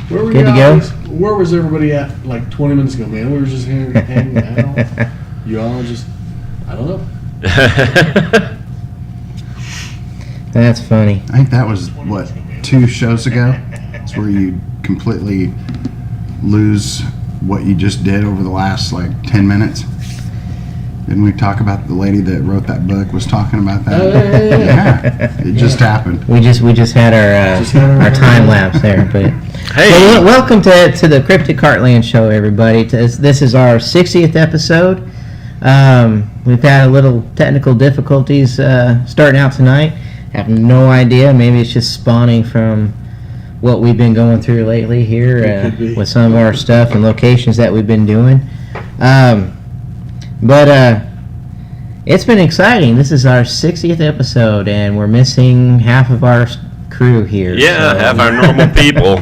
Where were Good to go? Where was everybody at like 20 minutes ago, man? We were just hanging out. You all just, I don't know. That's funny. I think that was, what, 2 shows ago? It's where you completely lose what you just did over the last, 10 minutes. Didn't we talk about the lady that wrote that book was talking about that? Yeah. It just happened. We just had our time lapse there, but Hey. well, welcome to the Cryptic Heartland Show, everybody. This is our 60th episode. We've had a little technical difficulties starting out tonight. Have no idea. Maybe it's just spawning from what we've been going through lately here with some of our stuff and locations that we've been doing. But it's been exciting. This is our 60th episode, and we're missing half of our crew here. Yeah, so. half our normal people.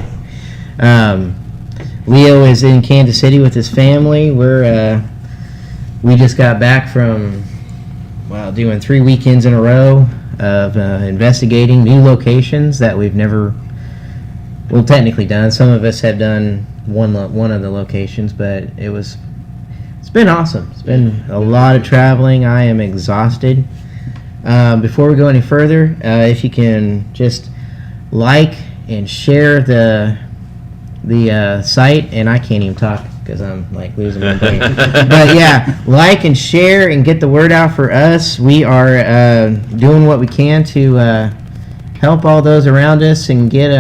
Leo is in Kansas City with his family. We just got back from doing 3 weekends in a row of investigating new locations that we've never technically done. Some of us have done one of the locations, but it's been awesome. It's been a lot of traveling. I am exhausted. Before we go any further, if you can just like and share the site, and I can't even talk because I'm losing my brain. But yeah, like and share and get the word out for us. We are doing what we can to help all those around us and get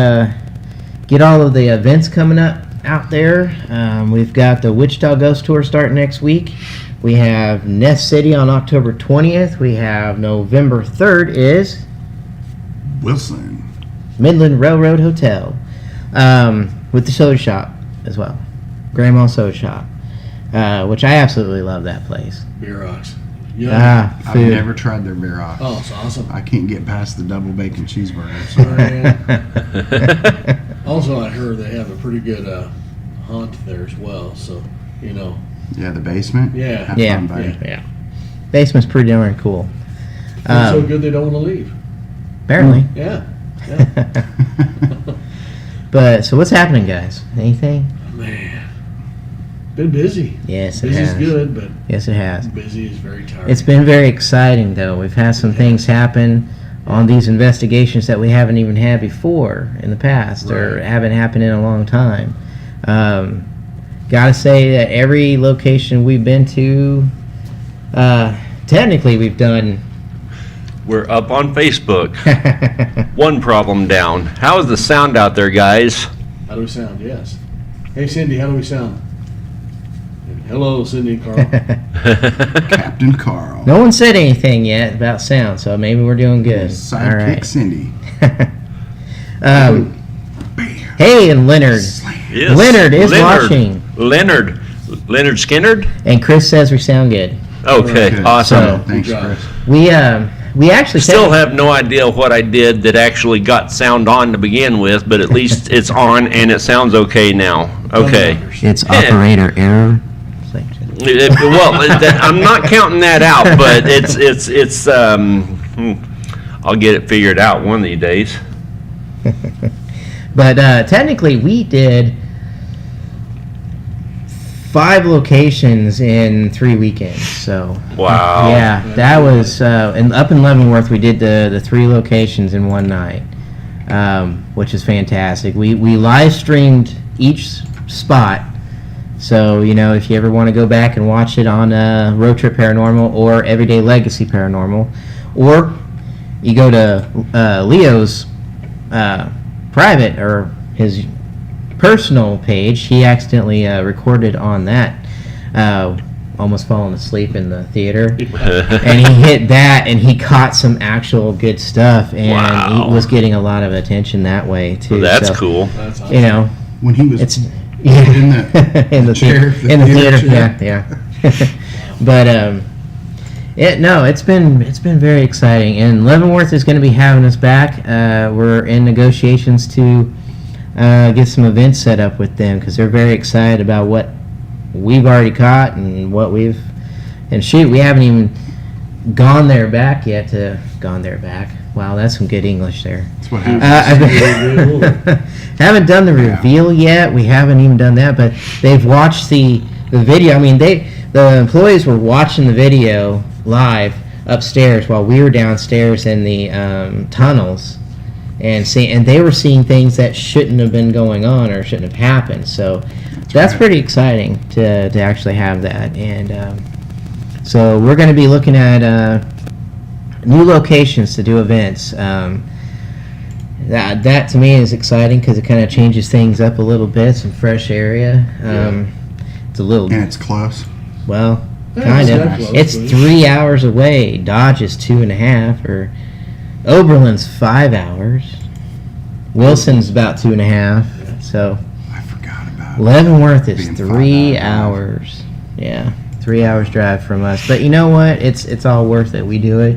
all of the events coming up out there. We've got the Wichita Ghost Tour starting next week. We have Nest City on October 20th. We have November 3rd is Wilson. Midland Railroad Hotel with the soda shop as well. Grandma Soda Shop, which I absolutely love that place. Beer rocks. Yeah. I've Food. never tried their beer off. Oh, it's awesome. I can't get past the double bacon cheeseburger. Also, I heard they have a pretty good haunt there as well. So, Yeah, the basement? Yeah. Have Yeah. fun, buddy. Yeah. Basement's pretty darn cool. It's so good they don't want to leave. Apparently. Yeah. But so what's happening, guys? Anything? Man. Been busy. Yes, it Busy's has. good, but Yes, it has. busy is very tiring. It's been very exciting, though. We've had some things happen on these investigations that we haven't even had before in the past, or Right. haven't happened in a long time. Gotta say that every location we've been to, technically we've done. We're up on Facebook. One problem down. How is the sound out there, guys? How do we sound? Yes. Hey, Cindy, how do we sound? Hello, Cindy and Carl. Captain Carl. No one said anything yet about sound, so maybe we're doing good. Sidekick All right. Cindy. Hey, and Leonard. Yes. Leonard is watching. Leonard Skinnerd? And Chris says we sound good. Okay, Good. awesome. So- Thanks, Good job. Chris. We actually Still have no idea what I did that actually got sound on to begin with, but at least it's on and it sounds okay now. Okay. It's operator error. I'm not counting that out, but it's I'll get it figured out one of these days. But technically, we did 5 locations in 3 weekends. So Wow. yeah, that was up in Leavenworth. We did the 3 locations in one night, which is fantastic. We live streamed each spot. So, if you ever want to go back and watch it on Road Trip Paranormal or Everyday Legacy Paranormal, or you go to Leo's private or his personal page, he accidentally recorded on that, almost falling asleep in the theater. And he hit that, and he caught some actual good stuff, and Wow. he was getting a lot of attention that way, too. That's So, cool. That's awesome. When he was it's in the in the chair, in the theater, chair. yeah. But it's been very exciting, and Leavenworth is going to be having us back. We're in negotiations to get some events set up with them because they're very excited about what we've already caught and what we haven't even gone there back yet. Wow, that's some good English there. That's what happens. Haven't done the Yeah. reveal yet. We haven't even done that, but they've watched the video. I mean, the employees were watching the video live upstairs while we were downstairs in the tunnels, and they were seeing things that shouldn't have been going on or shouldn't have happened. So that's right. pretty exciting to actually have that. And so we're going to be looking at new locations to do events. That to me is exciting because it kind of changes things up a little bit. Some fresh area. It's a little And it's close. well, Yeah, kind it's of. that close, It's but- 3 hours away. Dodge is 2.5, or Oberlin's 5 hours. Wilson's about 2.5. So I forgot about it. Leavenworth is Being 5 3 hours. hours. Yeah, 3 hours drive from us. But you know what? It's all worth it. We do it.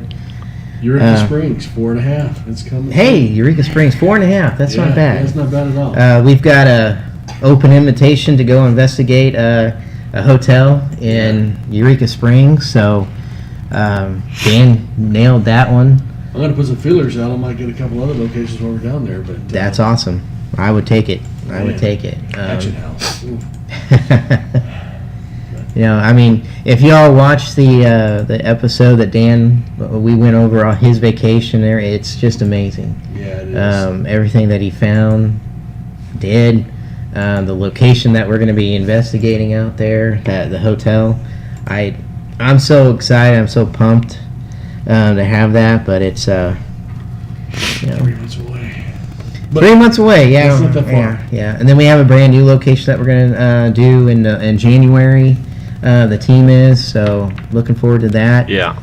Eureka Springs, 4.5. It's coming. Hey, Eureka Springs, 4.5. That's Yeah, not bad. That's not bad at all. We've got a open invitation to go investigate a hotel in Eureka Springs. So Dan nailed that one. I'm gonna put some feelers out. I might get a couple other locations while we're down there, but That's awesome. I would take it. I would Man. take it. Action House. Ooh. You know, I mean, if y'all watch the episode that Dan, we went over on his vacation there, it's just amazing. Yeah, it is. Everything that he found, did, the location that we're going to be investigating out there, the hotel. I'm so excited. I'm so pumped to have that, but it's 3 months away. 3 months away. Yeah, It's not that far. Yeah. And then we have a brand new location that we're going to do in January. The team is, so looking forward to that. Yeah.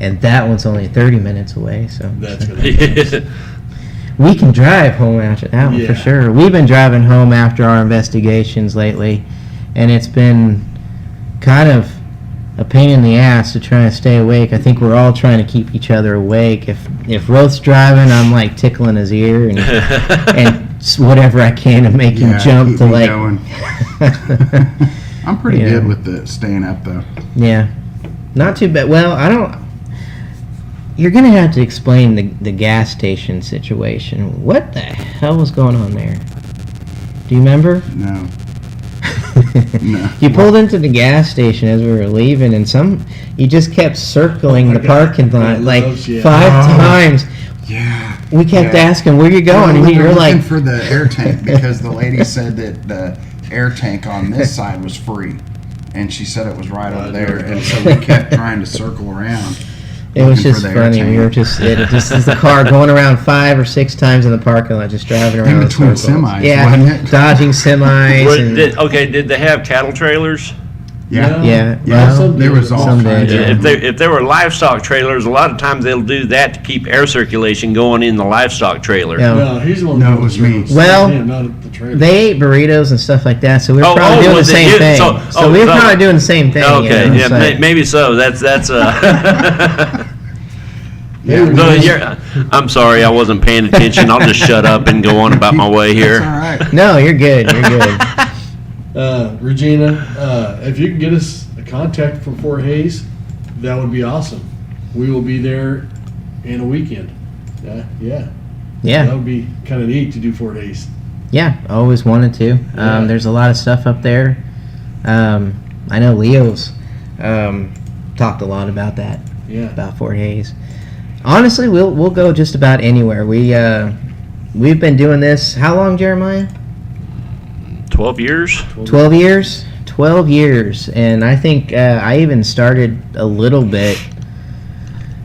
And that one's only 30 minutes away, so That's gonna be nice. we can drive home after that one for Yeah. sure. We've been driving home after our investigations lately, and it's been kind of a pain in the ass to try and stay awake. I think we're all trying to keep each other awake. If Roth's driving, I'm like tickling his ear and whatever I can to make him jump keep to me like. going. I'm pretty Yeah. good with the staying up though. Yeah, not too bad. Well, I don't. You're gonna have to explain the gas station situation. What the hell was going on there? Do you remember? No. No. You pulled into the gas station as we were leaving, and you just kept circling Oh my the God. parking lot It like loves you. 5 Oh. times. Yeah. We kept Yeah. asking, "Where you going?" Well, And we were you're looking like, for the air tank because the lady said that the air tank on this side was free, and she said it was right over there, and so we kept trying to circle around. it was looking just for the air funny. We tank. were just it just is the car going around 5 or 6 times in the parking lot, just driving around in between circles. semis, yeah, wasn't it? dodging semis. and, Did they have cattle trailers? Yeah. Yeah, Yeah, well, there was all some kinds did, of yeah. If there were livestock trailers, a lot of times they'll do that to keep air circulation going in the livestock trailer. Yeah. No, he's the one. No, who it was me. Well, him, not at the trailer. They ate burritos and stuff like that, so we were Oh, probably doing the was it same you? thing. So we were probably doing the same thing. Okay, you know, yeah, so- maybe so. That's Yeah, No, I'm sorry, I wasn't paying attention. I'll just shut up and go on about my way That's all here. right. No, you're good. You're good. Regina, if you can get us a contact from Fort Hayes, that would be awesome. We will be there in a weekend. Yeah. That Yeah, would be kind of neat to do Fort Hayes. yeah. Always wanted to. Yeah. There's a lot of stuff up there. I know Leo's talked a lot about that, Yeah. about Fort Hayes. Honestly, we'll go just about anywhere. We've been doing this. How long, Jeremiah? 12 years? 12 years. 12 years, and I think I even started a little bit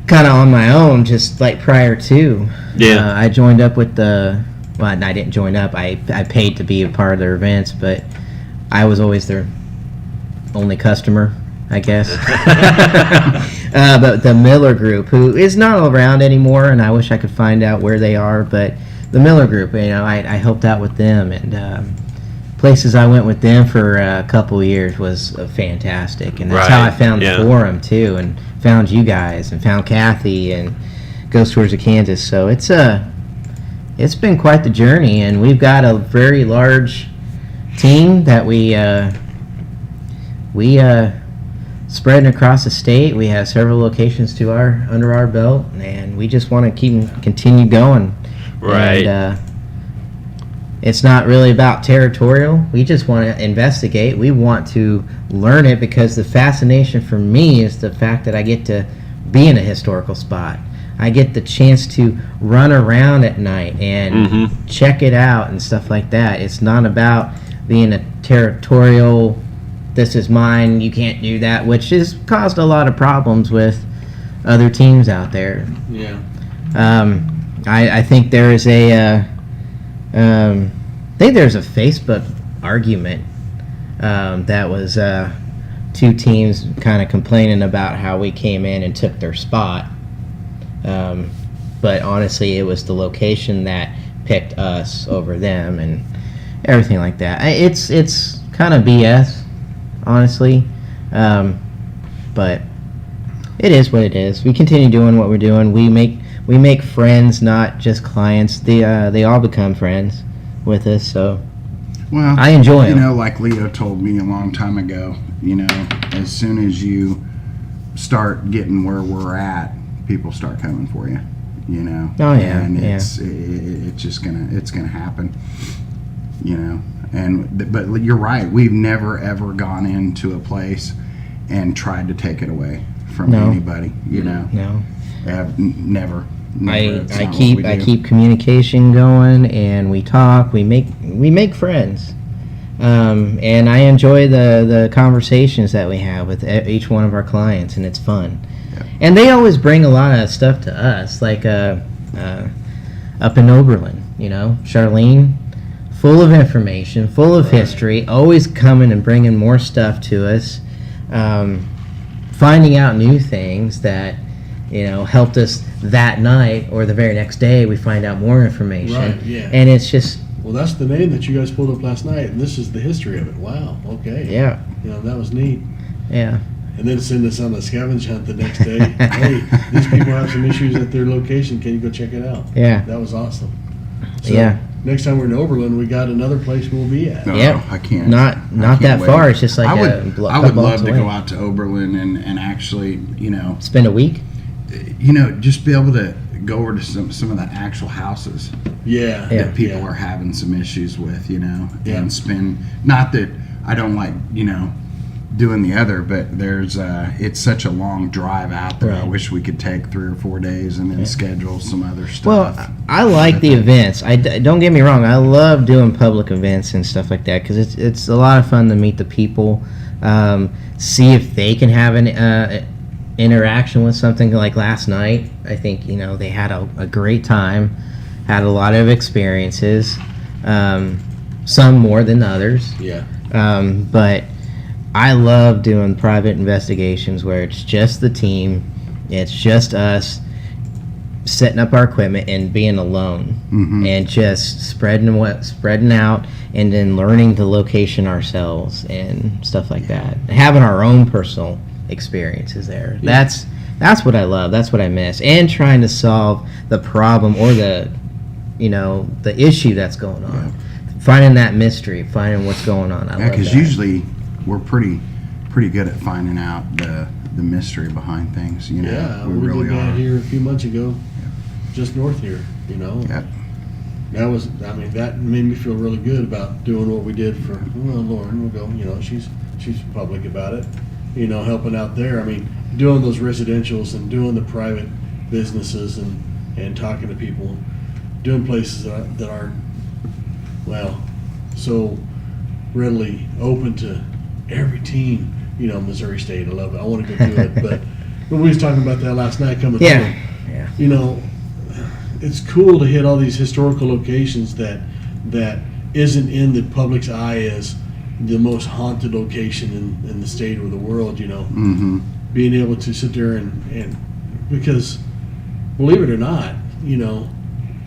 kind of on my own, just like prior to. Yeah. I joined up with the. Well, I didn't join up. I paid to be a part of their events, but I was always their only customer, I guess. But the Miller Group, who is not around anymore, and I wish I could find out where they are, but the Miller Group, I helped out with them, and places I went with them for a couple of years was fantastic, and that's how I Right, found yeah. the forum too, and found you guys, and found Kathy, and Ghost Tours of Kansas. So it's been quite the journey, and we've got a very large team that we spreading across the state. We have several locations under our belt, and we just want to continue going. Right. And, it's not really about territorial. We just want to investigate. We want to learn it because the fascination for me is the fact that I get to be in a historical spot. I get the chance to run around at night and check it out and stuff like that. It's not about being a territorial, this is mine, you can't do that, which has caused a lot of problems with other teams out there. Yeah. I think there is I think there's a Facebook argument that was two teams kind of complaining about how we came in and took their spot. But honestly, it was the location that picked us over them and everything like that. It's kind of BS, honestly. But it is what it is. We continue doing what we're doing. We make friends, not just clients. They all become friends with us, so Well, I enjoy you them. know, like Leo told me a long time ago, you know, as soon as you start getting where we're at, people start coming for you, you know. Oh, yeah, And yeah. it's just gonna happen, you know. But you're right. We've never ever gone into a place and tried to take it away from No. anybody, you know. No. Never. I It's not what we I do. keep communication going, and we talk. We make friends, and I enjoy the conversations that we have with each one of our clients, and it's fun. Yeah. And they always bring a lot of stuff to us, like up in Oberlin, you know, Charlene, full of information, full of history, always coming and bringing more stuff to us, finding out new things that, you know, helped us that night or the very next day. We find out more information, Right, yeah. and it's just, Well, that's the name that you guys pulled up last night, and this is the history of it. Wow. Okay. yeah, You know, that was neat. yeah, And then send us on a scavenge hunt the next day. Hey, these people have some issues at their location. Can you go check it out? yeah, That was awesome. So, yeah. next time we're in Oberlin, we got another place we'll be at. No, Yep. I can't. Not I that can't wait. far. It's just like I would, a couple I would blocks love to away. go out to Oberlin and actually, you know, Spend a week. just be able to go over to some of the actual houses Yeah. Yeah. that people are having some issues with, you know, Yeah. and spend. Not that I don't like, you know, doing the other, but there's it's such a long drive out there. I Right. wish we could take 3 or 4 days and then schedule some other stuff. Well, I like the events. Don't get me wrong. I love doing public events and stuff like that because it's a lot of fun to meet the people, see if they can have an interaction with something like last night. I think, you know, they had a great time, had a lot of experiences, some more than others. Yeah. But I love doing private investigations where it's just the team, it's just us setting up our equipment and being alone, and just spreading out, and then learning the location ourselves and stuff like that. Having our own personal experiences there. That's what I love. That's what I miss. And trying to solve the problem or the issue that's going on. Finding that mystery, finding what's going on. I yeah, love because that. usually we're pretty good at finding out the mystery behind things. You know, Yeah. we We really did that are. here a few months ago, just north here, you know. Yep. That made me feel really good about doing what we did for, well, Lauren, we'll go, you know, she's public about it, you know, helping out there. I mean, doing those residentials and doing the private businesses and talking to people, doing places that aren't, well, so readily open to every team, you know, Missouri State. I love it. I want to go do it. But when we was talking about that last night coming Yeah. home, Yeah. you know, it's cool to hit all these historical locations that isn't in the public's eye as the most haunted location in the state or the world, you know. Mm-hmm. Being able to sit there and because believe it or not, you know,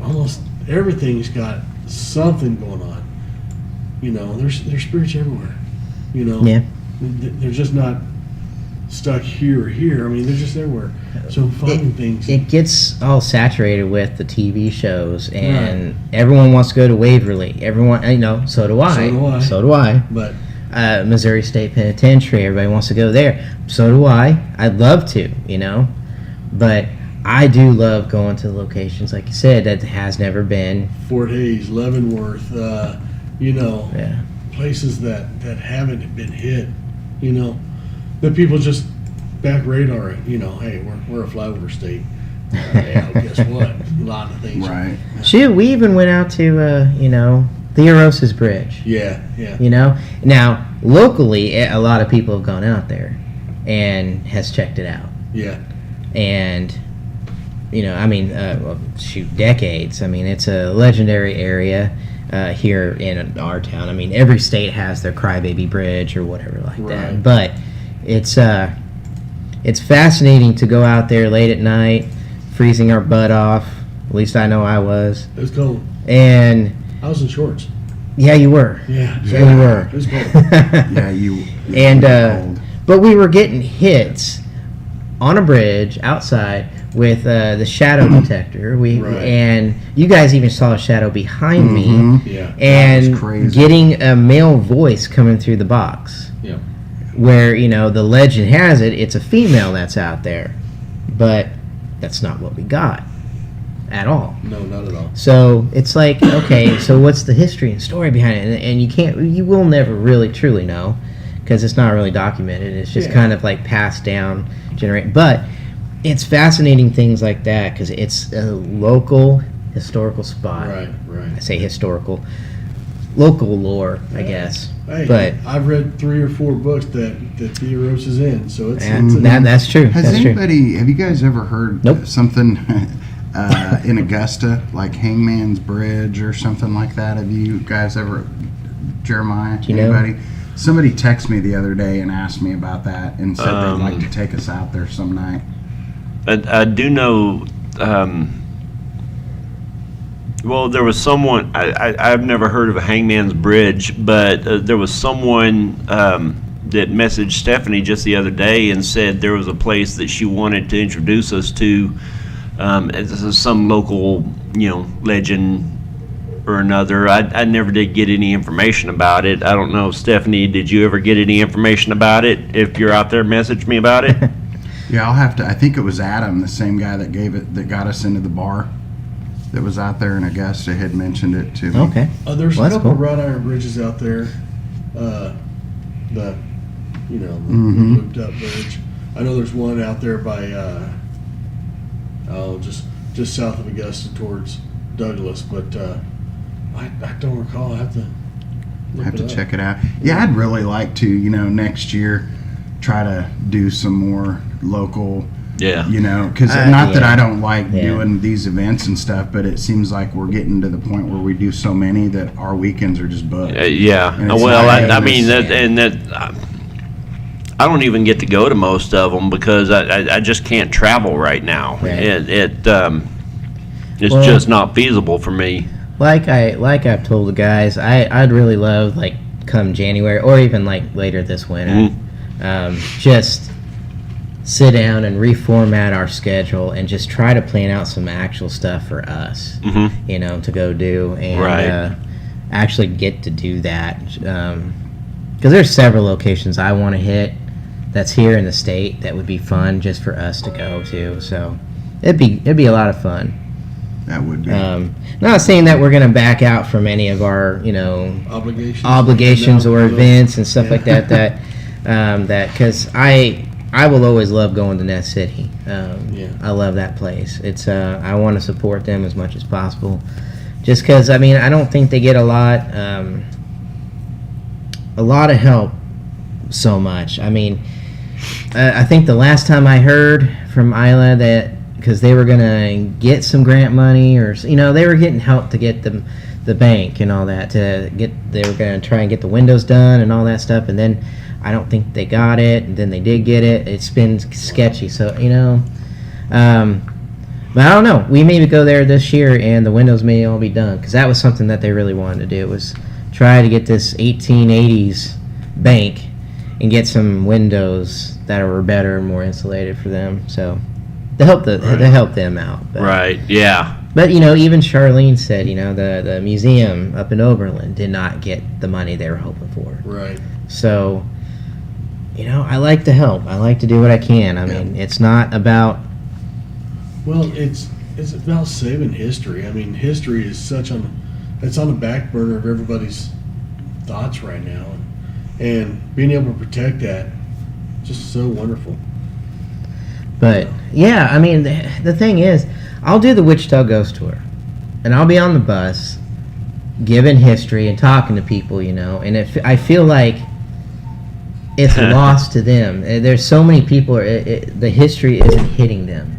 almost everything's got something going on. You know, there's spirits everywhere. You know, Yeah. They're just not stuck here or here. I mean, they're just everywhere. So finding things. It gets all saturated with the TV shows, and everyone wants to go to Waverly. Everyone, you know, so do I. So do I. So do I. But Missouri State Penitentiary. Everybody wants to go there. So do I. I'd love to, but I do love going to locations, like you said, that has never been. Fort Hays, Leavenworth, Yeah. places that haven't been hit, that people just back radar it, hey, we're a flyover state. Yeah, guess what? A lot of things. Right. Shoot, we even went out to, the Erosis Bridge. Yeah. Now, locally, a lot of people have gone out there and has checked it out. Yeah. And, decades. I mean, it's a legendary area here in our town. I mean, every state has their Crybaby Bridge or whatever like that. Right. But it's fascinating to go out there late at night, freezing our butt off. At least I know I was. It was cold. And I was in shorts. yeah, you were. Yeah. Yeah, you were. It was cold. Yeah, you And cold. but we were getting hits on a bridge outside with the shadow detector. Right. And you guys even saw a shadow behind me, Mhm. Yeah. and was crazy. getting a male voice coming through the box. Yeah. Where the legend has it, it's a female that's out there, but that's not what we got at all. No, not at all. So it's like, okay, so what's the history and story behind it? And you will never really truly know because it's not really documented. It's just Yeah. kind of like passed down, but it's fascinating things like that because it's a local historical spot. Right. I say historical, local lore, I Yeah. guess. Hey, But I've read 3 or 4 books that Theoros is in, so it's that's true. Have you guys ever heard Nope. something in Augusta, like Hangman's Bridge or something like that? Have you guys ever, Jeremiah, you know? anybody? Somebody texted me the other day and asked me about that and said they'd like to take us out there some night. I do know. Well, there was someone. I've never heard of a Hangman's Bridge, but there was someone that messaged Stephanie just the other day and said there was a place that she wanted to introduce us to. As some local, legend or another. I never did get any information about it. I don't know, Stephanie, did you ever get any information about it? If you're out there, message me about it. Yeah, I'll have to. I think it was Adam, the same guy that got us into the bar, that was out there in Augusta, had mentioned it to me. Okay. There's Well, a that's couple cool. wrought iron bridges out there. The Mhm. looped up bridge. I know there's one out there by just south of Augusta towards Douglas, but I don't recall. I have to look Have it to up. check it out. Yeah, I'd really like to, next year, try to do some more local, Yeah. because not that yeah. I don't like Yeah. doing these events and stuff, but it seems like we're getting to the point where we do so many that our weekends are just booked. Yeah. And it's Well, like, I mean that, yeah. and that. I don't even get to go to most of them because I just can't travel right now. Right. It's Well- just not feasible for me. Like I've told the guys, I'd really love like come January or even like later this winter, just sit down and reformat our schedule and just try to plan out some actual stuff for us, to go do and Right. actually get to do that. Because there's several locations I want to hit that's here in the state that would be fun just for us to go to. So it'd be a lot of fun. That would be. Not saying that we're going to back out from any of our, obligations No, or no. events and stuff Yeah. like that. Because I will always love going to Nest City. Yeah. I love that place. It's I want to support them as much as possible. Just because I don't think they get a lot of help so much. I think the last time I heard from Isla that because they were gonna get some grant money or they were getting help to get the bank and all that they were gonna try and get the windows done and all that stuff, and then I don't think they got it, and then they did get it. It's been sketchy, so but I don't know. We maybe go there this year and the windows may all be done because that was something that they really wanted to do, was try to get this 1880s bank and get some windows that were better and more insulated for them. So to help them out. But, Right. Yeah. But even Charlene said the museum up in Oberlin did not get the money they were hoping for. Right. So, I like to help. I like to do what I can. I mean, it's not about. Well, it's about saving history. I mean, history is it's on the back burner of everybody's thoughts right now, and being able to protect that, just so wonderful. But yeah, I mean, the thing is, I'll do the Wichita Ghost Tour, and I'll be on the bus, giving history and talking to people, and I feel like it's lost to them. There's so many people, the history isn't hitting them.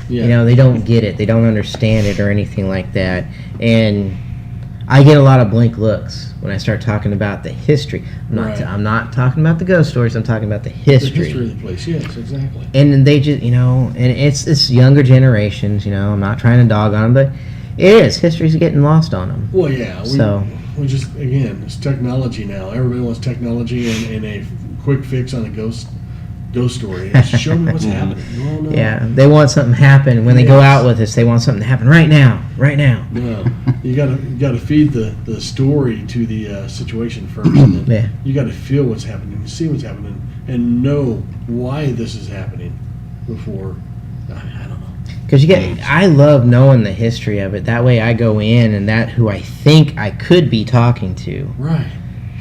Yeah. They don't get it. They don't understand it or anything like that. And I get a lot of blank looks when I start talking about the history. Right. I'm not talking about the ghost stories. I'm talking about the history. The history of the place, yes, exactly. And they just, and it's younger generations, I'm not trying to dog on them, but it is. History's getting lost on them. Well, yeah. So- We just, again, it's technology now. Everybody wants technology and a quick fix on a ghost story. Just show me what's happening. No. Yeah, they want something to happen. When they go out with us, they want something to happen right now. No, you gotta feed the story to the situation first, and then Yeah. you gotta feel what's happening, see what's happening, and know why this is happening before. I don't know. Because I love knowing the history of it. That way I go in and that who I think I could be talking to Right.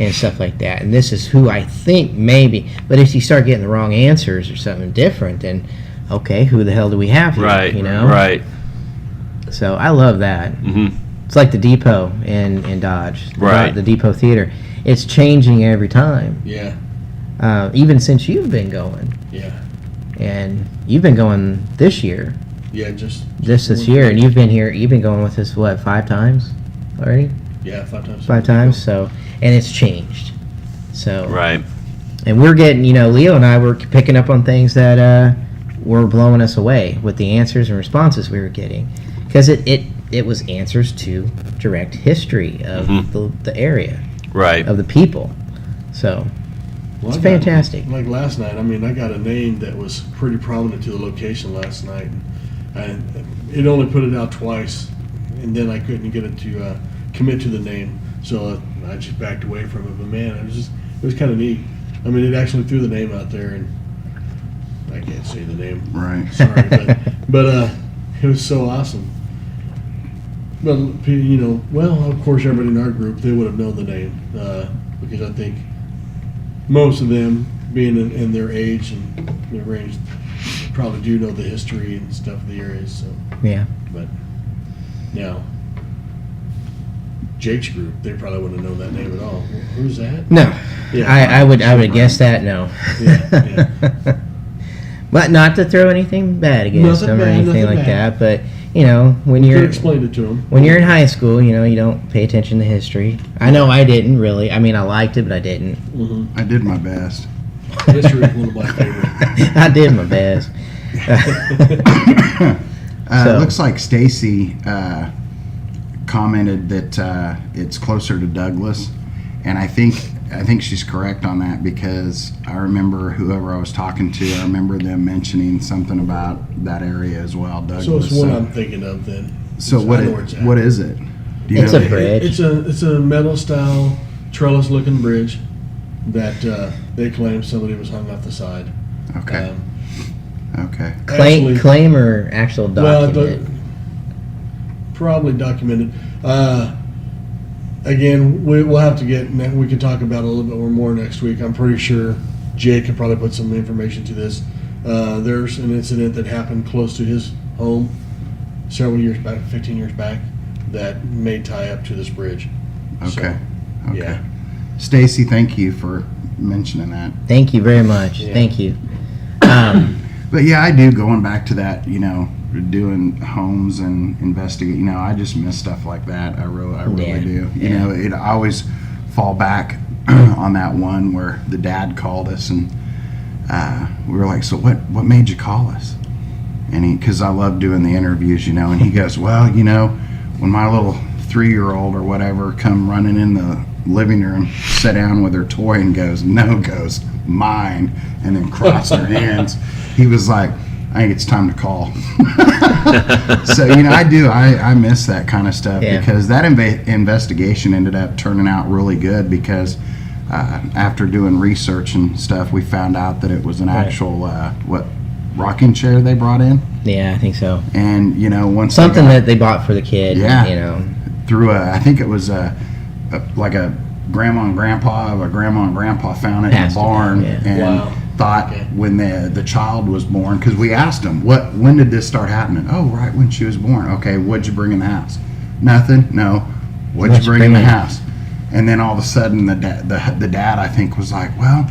and stuff like that. And this is who I think maybe. But if you start getting the wrong answers or something different, then okay, who the hell do we have here? Right. You Right. So I love that. Hmm. It's like the Depot in Dodge. Right. The Depot Theater. It's changing every time. Yeah. Even since you've been going. Yeah. And you've been going this year. Yeah. Just This year. And you've been going with us, what, 5 times already? Yeah, 5 times. 5 times. So, and it's changed. So. Right. And we're getting, Leo and I were picking up on things that were blowing us away with the answers and responses we were getting. Because it was answers to direct history of the area, Right. of the people. So, Well, it's I got- fantastic. Like last night, I mean, I got a name that was pretty prominent to the location last night, and it only put it out twice, and then I couldn't get it to commit to the name, so I just backed away from it. But man, it was kind of neat. I mean, it actually threw the name out there, and I can't say the name. Right. Sorry, but it was so awesome. But well, of course, everybody in our group, they would have known the name because I think most of them, being in their age and their range, probably do know the history and stuff of the areas. So, Yeah. but now Jake's group, they probably wouldn't have known that name at all. Who's that? No. Yeah. I would guess that no. Yeah, But not to throw anything bad against Nothing them or bad, anything nothing like bad. that, but when You you're explained it to them. when you're in high school, you don't pay attention to history. I know I didn't really. I mean, I liked it, but I didn't. I did my best. History is one of my favorite. I did my best. So- It looks like Stacy commented that it's closer to Douglas, and I think she's correct on that because I remember whoever I was talking to, I remember them mentioning something about that area as well, Douglas. So it's one I'm thinking of then. So I what know where it's at. what is it? Do It's know a the- bridge. It's a metal style trellis looking bridge that they claim somebody was hung off the side. Okay. Actually- Claim or actual Well, document? probably documented. Again, we'll have to we can talk about it a little bit more next week. I'm pretty sure Jake can probably put some information to this. There's an incident that happened close to his home several years back, 15 years back, that may tie up to this bridge. Okay. So, Okay. yeah. Stacy, thank you for mentioning that. Thank you very much. Yeah. Thank you. But yeah, I do, going back to that, doing homes and investigate, I just miss stuff like that. I really Yeah. do. Yeah. It I always fall back on that one where the dad called us and we were like, so what made you call us? And because I love doing the interviews, and he goes, well, when my little 3-year-old or whatever come running in the living room, sit down with her toy and goes, mine, and then cross their hands. He was like, I think it's time to call. So, I miss that kind of stuff Yeah. because that investigation ended up turning out really good because after doing research and stuff, we found out that it was an Right. actual rocking chair they brought in. Yeah, I think so. And once they Something got- that they bought for the kid. Yeah. through I think it was like a grandma and grandpa found it in a Passed it, barn yeah. and Wow. thought Okay. when the child was born, because we asked them when did this start happening. Oh, right when she was born. Okay, what'd you bring in the house? Nothing. No. What'd you bring in the house? And then all of a sudden the dad I think was like, well,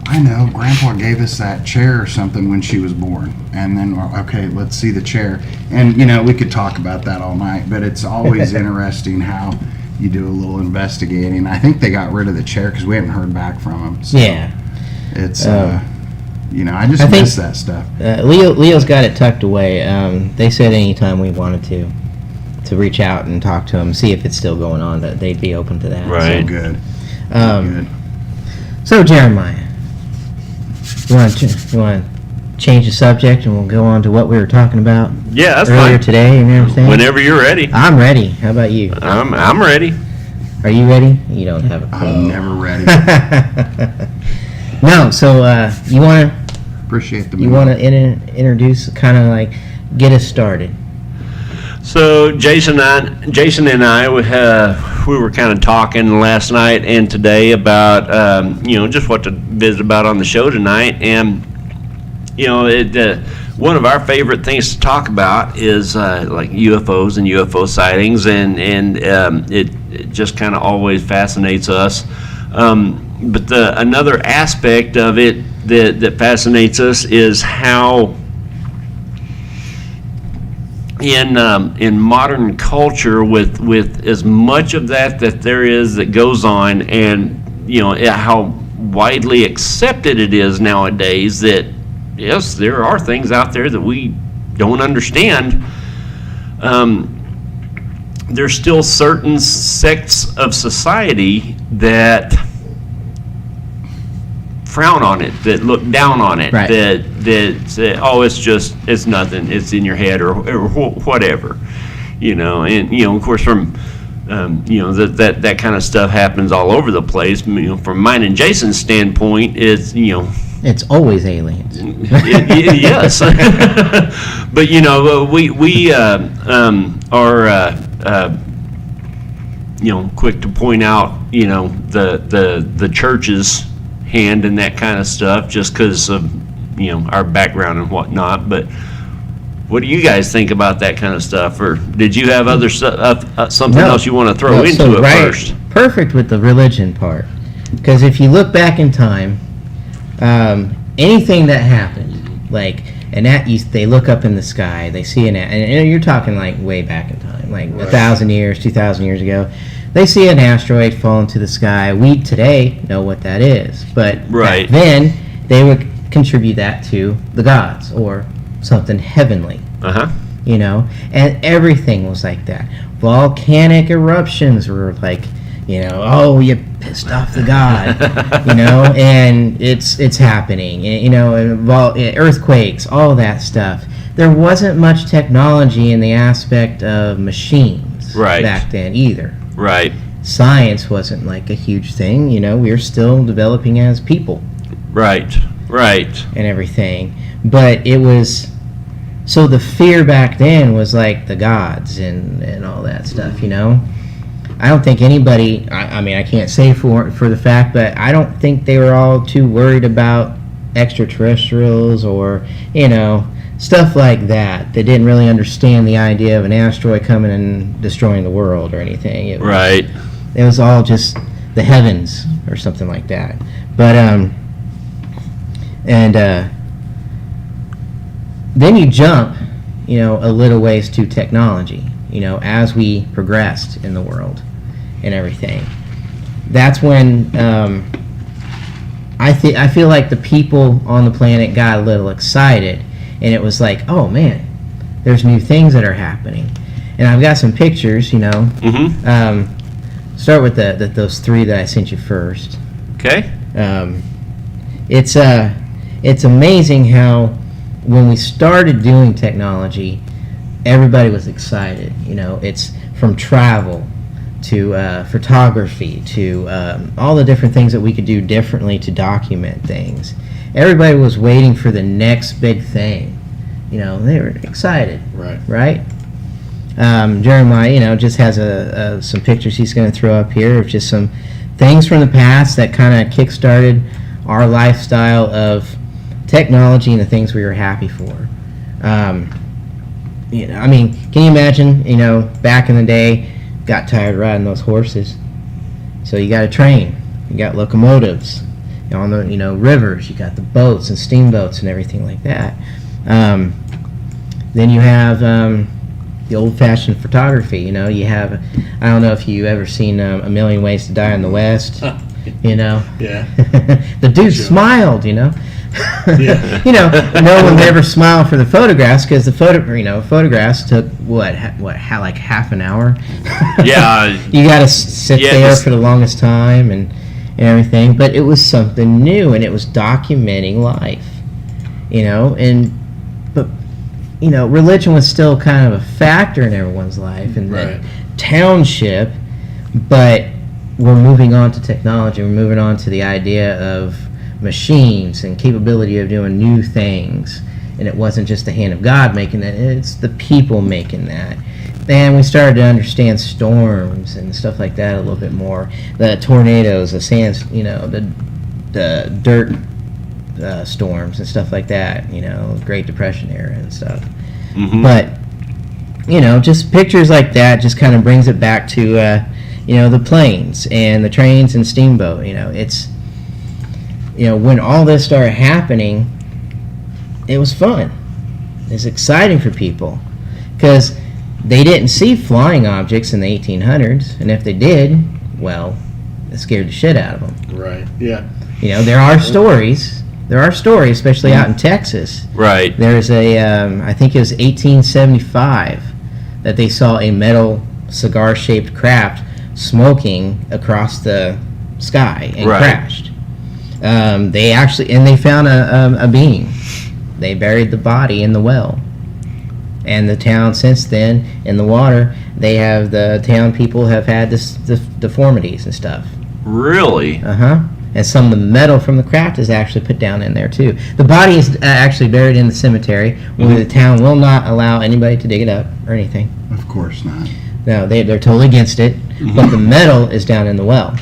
I know grandpa gave us that chair or something when she was born. And then, okay, let's see the chair. And we could talk about that all night, but it's always interesting how you do a little investigating. I think they got rid of the chair because we haven't heard back from them. So Yeah. it's I just I think- miss that stuff. Leo's got it tucked away. They said anytime we wanted to reach out and talk to him, see if it's still going on, that they'd be open to that. Right. So good. Um, Good. So Jeremiah, you want to change the subject and we'll go on to what we were talking about Yeah, that's earlier fine. today and everything? Whenever you're ready. I'm ready. How about you? I'm ready. Are you ready? You don't have a clue. I'm never ready. No. So you want to Appreciate the introduce, kind of like get us started. So Jason and I, we were kind of talking last night and today about just what to visit about on the show tonight, and one of our favorite things to talk about is like UFOs and UFO sightings, and it just kind of always fascinates us. But another aspect of it that fascinates us is how in modern culture, with as much of that there is that goes on, and how widely accepted it is nowadays, that yes, there are things out there that we don't understand. There's still certain sects of society that frown on it, that look down on it, Right. that say, oh, it's nothing, it's in your head, or whatever, and of course from that kind of stuff happens all over the place. From mine and Jason's standpoint, It's always aliens. yes, but we are quick to point out the church's hand in that kind of stuff, just because of our background and whatnot. But what do you guys think about that kind of stuff, or did you have other stuff, something No. else you want to throw No, into so it right, first? Perfect with the religion part, because if you look back in time, anything that happened, like they look up in the sky, they see and you're talking like way back in time, like 1,000 years, 2,000 years ago. They see an asteroid fall into the sky. We today know what that is, but Right. back then they would contribute that to the gods or something heavenly. And everything was like that. Volcanic eruptions were like, oh, you pissed off the god, and it's happening, and earthquakes, all that stuff. There wasn't much technology in the aspect of machines Right. back then either. Right, Science wasn't like a huge thing, we were still developing as people right, and everything. But it was, so the fear back then was like the gods and all that stuff, I don't think anybody, I mean, I can't say for the fact, but I don't think they were all too worried about extraterrestrials or, stuff like that. They didn't really understand the idea of an asteroid coming and destroying the world or anything. It was all just the heavens or something like that. But, then you jump, a little ways to technology, as we progressed in the world and everything. That's when I feel like the people on the planet got a little excited, and it was like, oh man, there's new things that are happening. And I've got some pictures, start with those three that I sent you first. Okay. It's amazing how when we started doing technology, everybody was excited. It's from travel to photography, to all the different things that we could do differently to document things. Everybody was waiting for the next big thing. You know, they were excited, right? Jeremiah, you know, just has some pictures he's going to throw up here of just some things from the past that kind of kick-started our lifestyle of technology and the things we were happy for. You know, I mean, can you imagine, you know, back in the day, got tired riding those horses, so you got a train, you got locomotives, on the, you know, rivers, you got the boats and steamboats and everything like that. Then you have the old-fashioned photography. You know, you have, I don't know if you ever seen A Million Ways to Die in the West. You know, Yeah. the dude Sure. smiled. You know, Yeah. you know, no one would ever smile for the photographs because the photographs took like half an hour. Yeah. You got to sit Yeah, there just- for the longest time and everything, but it was something new and it was documenting life. You know, but you know, religion was still kind of a factor in everyone's life and Right. the township, but we're moving on to technology. We're moving on to the idea of machines and capability of doing new things. And it wasn't just the hand of God making that, it's the people making that. And we started to understand storms and stuff like that a little bit more. The tornadoes, the sands, you know, the dirt storms and stuff like that, you know, Great Depression era and stuff. Mhm. But, you know, just pictures like that just kind of brings it back to, you know, the planes and the trains and steamboat. You know, it's, you know, when all this started happening, it was fun. It was exciting for people because they didn't see flying objects in the 1800s, and if they did, well, it scared the shit out of them. Right. Yeah. You know, there are stories. There are stories, especially out in Texas. Right. There's a, I think it was 1875, that they saw a metal cigar-shaped craft smoking across the sky and Right. crashed. They found a being. They buried the body in the well. And the town since then, in the water, the town people have had this deformities and stuff. Really? And some of the metal from the craft is actually put down in there too. The body is actually buried in the cemetery, where the town will not allow anybody to dig it up or anything. Of course not. No, they're totally against it. But the metal is down in the well.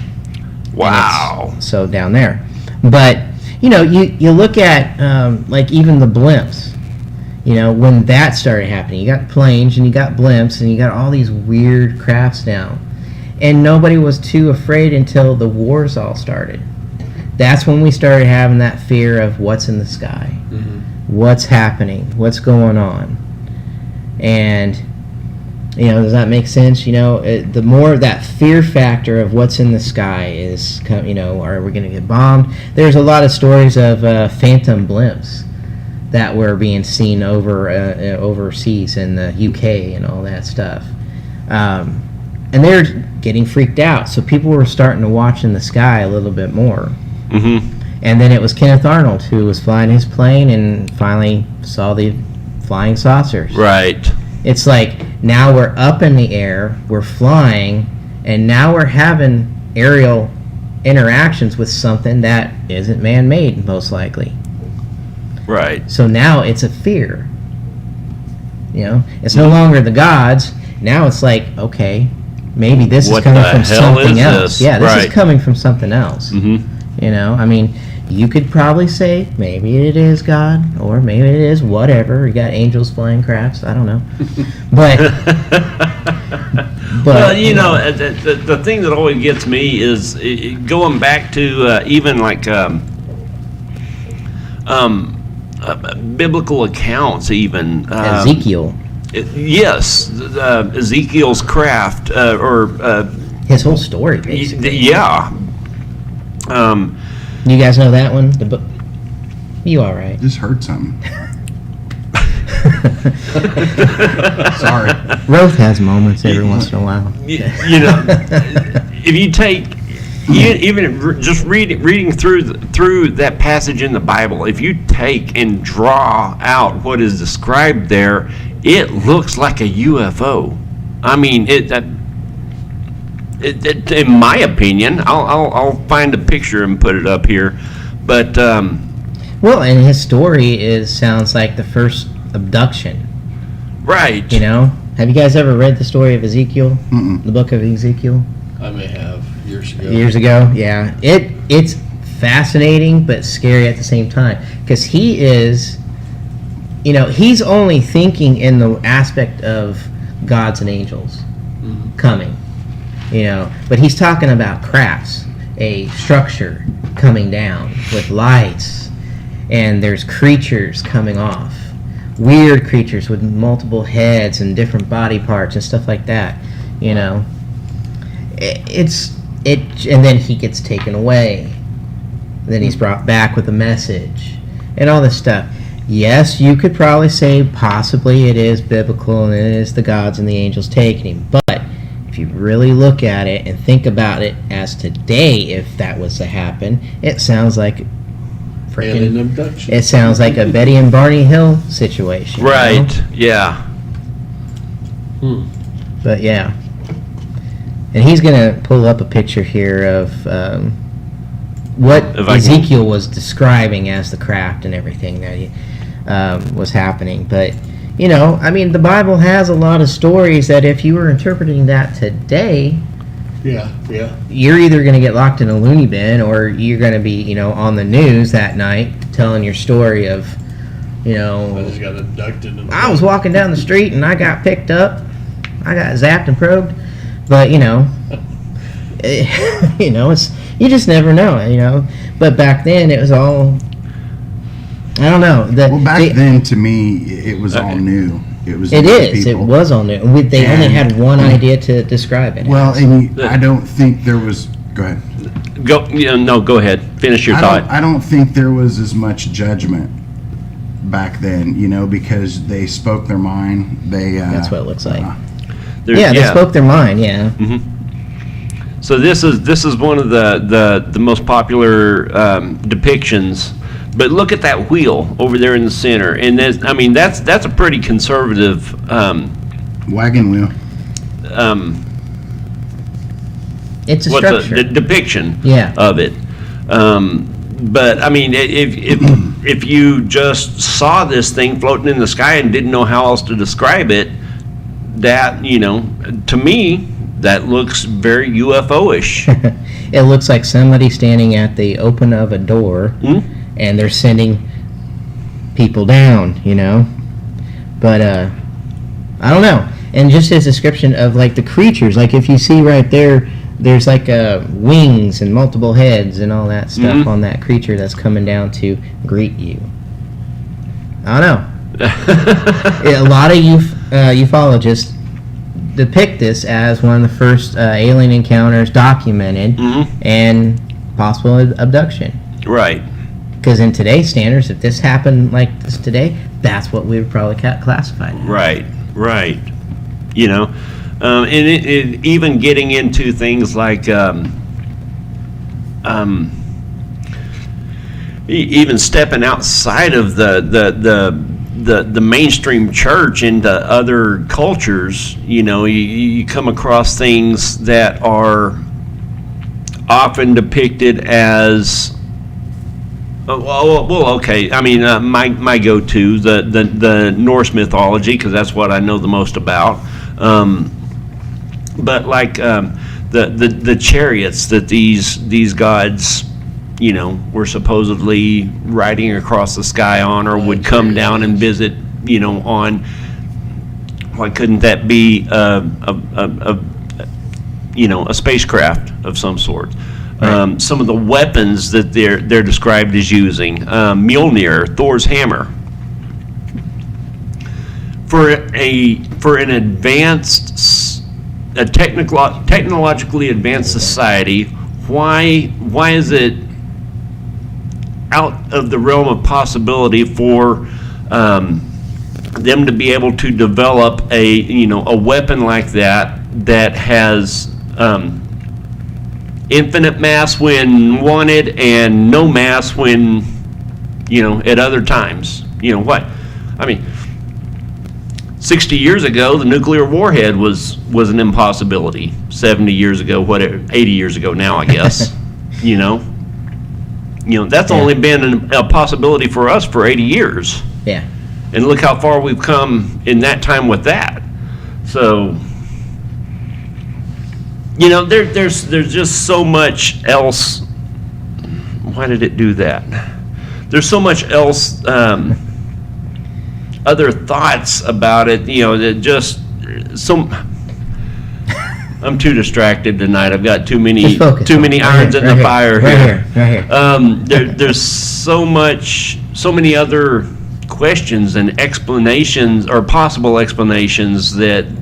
Wow. So down there. But you know, you look at like even the blimps. You know, when that started happening, you got planes and you got blimps and you got all these weird crafts now. And nobody was too afraid until the wars all started. That's when we started having that fear of what's in the sky, what's happening, what's going on. And, you know, does that make sense? You know, the more that fear factor of what's in the sky is, you know, are we going to get bombed? There's a lot of stories of phantom blimps that were being seen overseas in the UK and all that stuff. And they're getting freaked out. So people were starting to watch in the sky a little bit more. Mm-hmm. And then it was Kenneth Arnold who was flying his plane and finally saw the flying saucers. Right. It's like now we're up in the air, we're flying, and now we're having aerial interactions with something that isn't man-made, most likely. Right. So now it's a fear. You know, it's no longer the gods. Now it's like, okay, maybe this is What coming the from hell something is else. this? Yeah, this Right. is coming from something else. Mm-hmm. You know, I mean, you could probably say maybe it is God, or maybe it is whatever. You got angels flying crafts. I don't know, but Well, you know, the thing that always gets me is going back to even like biblical accounts, even. Ezekiel, Yes, Ezekiel's craft, his whole story, basically. yeah. You guys know that one? The book. You all right? Just heard something. Sorry. Roth has moments every once in a while. You know, if you take even just reading through that passage in the Bible, if you take and draw out what is described there, it looks like a UFO. I mean, in my opinion, I'll find a picture and put it up here, but Well, and his story sounds like the first abduction. right. You know, have you guys ever read the story of Ezekiel, Mm-mm. the book of Ezekiel? I may have years ago. Years ago, yeah. It's fascinating but scary at the same time because he is, you know, he's only thinking in the aspect of gods and angels coming, you know, but he's talking about crafts, a structure coming down with lights, and there's creatures coming off, weird creatures with multiple heads and different body parts and stuff like that, you know. And then he gets taken away. Then he's brought back with a message and all this stuff. Yes, you could probably say possibly it is biblical and it is the gods and the angels taking him. But if you really look at it and think about it as today, if that was to happen, it sounds like Alien freaking. abduction. It sounds like a Betty and Barney Hill situation. you know? Right. Yeah. But yeah. And he's going to pull up a picture here of what If I can- Ezekiel was describing as the craft and everything that he, was happening. But, you know, I mean, the Bible has a lot of stories that if you were interpreting that today, Yeah. you're either going to get locked in a loony bin or you're going to be, you know, on the news that night telling your story of, you I know, just got abducted. And I was walking down the street and I got picked up. I got zapped and probed. But, you know, you know, you just never know, you know. But back then it was all, I don't know. Well, back then, to me, it was all new. It was It new is. people. It was all new. They only And- had one idea to describe it. Well, and I don't think there was. Go ahead. Go. No. Go ahead. Finish your thought. I don't think there was as much judgment back then, you know, because they spoke their mind. They. That's what it looks like. There's- Yeah, they spoke their mind, yeah. So this is one of the most popular depictions. But look at that wheel over there in the center, and that's a pretty conservative. Wagon wheel. It's a What's structure. the depiction Yeah. of it. But I mean, if you just saw this thing floating in the sky and didn't know how else to describe it, that, you know, to me, that looks very UFO-ish. It looks like somebody standing at the open of a door and they're sending people down, you know. But I don't know. And just his description of like the creatures, like if you see right there, there's like wings and multiple heads and all that stuff on that creature that's coming down to greet you. I don't know. A lot of ufologists depict this as one of the first alien encounters documented and possible abduction. Right. Because in today's standards, if this happened like this today, that's what we would probably classify it as. Right. You know, and it even getting into things like even stepping outside of the mainstream church into other cultures. You know, you come across things that are often depicted as well, okay. I mean, my go-to the Norse mythology, because that's what I know the most about. But like the chariots that these gods, you know, were supposedly riding across the sky on, or would come down and visit, you know, on. Why couldn't that be you know, a spacecraft of some sort? Some of the weapons that they're described as using, Mjolnir, Thor's hammer. For an advanced, technologically advanced society, why is it out of the realm of possibility for them to be able to develop a weapon like that has infinite mass when wanted and no mass when, you know, at other times? You know what? I mean, 60 years ago, the nuclear warhead was an impossibility. 70 years ago, whatever, 80 years ago now, I guess. You know, that's Yeah. only been a possibility for us for 80 years. Yeah. And look how far we've come in that time with that. So, there's just so much else. Why did it do that? There's so much else, other thoughts about it, that just I'm too distracted tonight. I've got too many Just focus on it. Right irons here, in the right fire here, here. right here. There's so many other questions and explanations or possible explanations that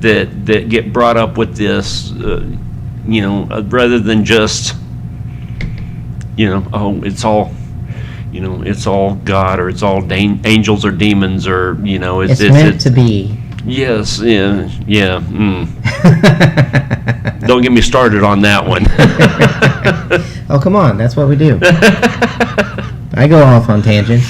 get brought up with this, rather than just, it's all, it's all God, or it's all angels or demons, or It's meant to be. Yes, yeah. Don't get me started on that one. Oh, come on. That's what we do. I go off on tangents.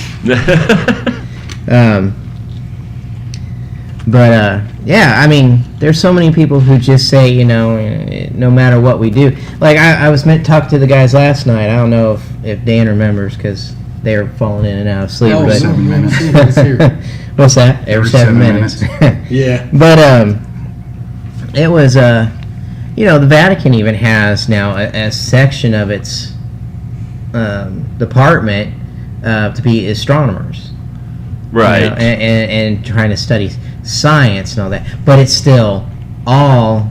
Yeah, I mean, there's so many people who just say, no matter what we do. Like, I was meant to talk to the guys last night. I don't know if Dan remembers, because they're falling in and out of sleep. Oh, but 7 minutes. It's here. What's that? Every 7 minutes. Yeah. But it was the Vatican even has now a section of its department to be astronomers, Right. and trying to study science and all that. But it's still all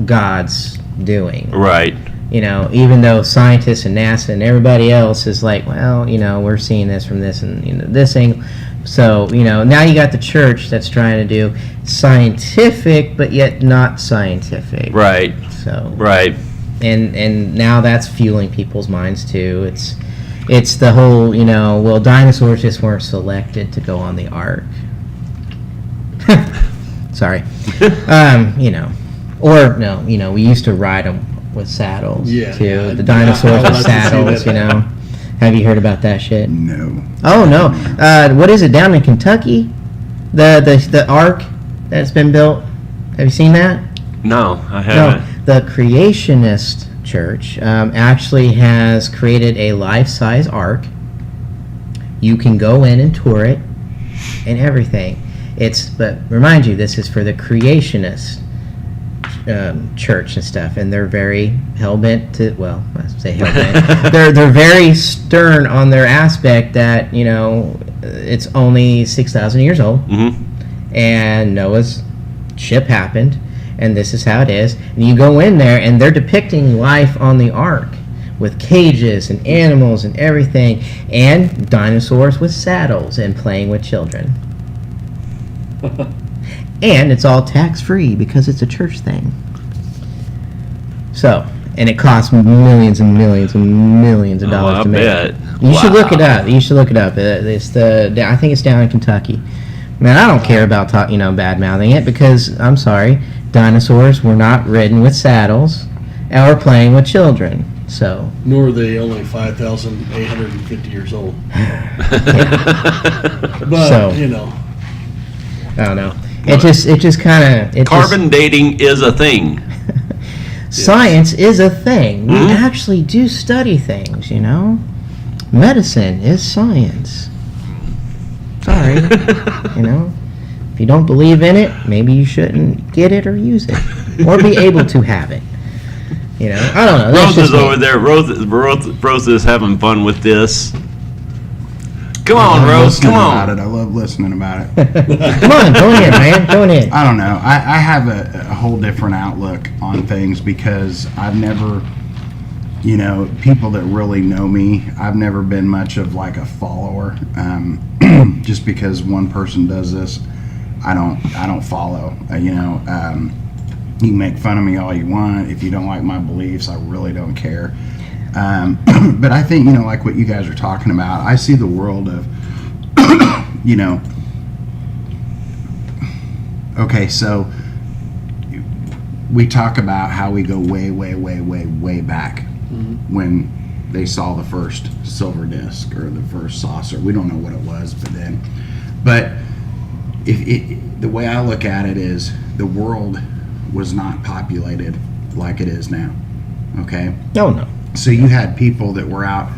God's doing. Right. Even though scientists and NASA and everybody else is like, well, we're seeing this from this and this angle. So, now you got the church that's trying to do scientific, but yet not scientific. Right. So, Right. and now that's fueling people's minds too. It's the whole, well, dinosaurs just weren't selected to go on the ark. Sorry. Or no, we used to ride them with saddles Yeah. too. The dinosaurs I'd with like to see saddles, that. Have you heard about that shit? No. Oh no. What is it down in Kentucky? The ark that's been built. Have you seen that? No, I No. haven't. The Creationist Church actually has created a life-size ark. You can go in and tour it and everything. But remind you, this is for the Creationist church and stuff, and they're very hell-bent to, well, I say hell-bent. they're very stern on their aspect that, it's only 6,000 years old, and Noah's ship happened, and this is how it is. And you go in there, and they're depicting life on the ark with cages and animals and everything, and dinosaurs with saddles and playing with children. And it's all tax-free because it's a church thing. So, and it costs millions and millions and millions of dollars I to make. bet. You should look it Wow. up. It's I think it's down in Kentucky. Man, I don't care about bad mouthing it, because I'm sorry, dinosaurs were not ridden with saddles or playing with children. So, Nor are they only 5,850 years old. But, So- I don't know. It just kind of Carbon dating is a thing. Science is a thing. We Mhm. actually do study things, Medicine is science. Sorry. If you don't believe in it, maybe you shouldn't get it or use it. Or be able to have it. I don't know. That's Rose just is me. over there. Rose is having fun with this. Come I on, love Rose. listening Come about on. it. I love listening about it. Come on, go in, man. Go in. I don't know. I have a whole different outlook on things, because I've never, people that really know me, I've never been much of like a follower. Just because one person does this, I don't follow. You can make fun of me all you want. If you don't like my beliefs, I really don't care. But I think, like what you guys are talking about, I see the world of, okay, so we talk about how we go way, way, way, way, way back when they saw the first silver disc or the first saucer. We don't know what it was, but the way I look at it is the world was not populated like it is now. Okay? Oh, no. So you had people that were out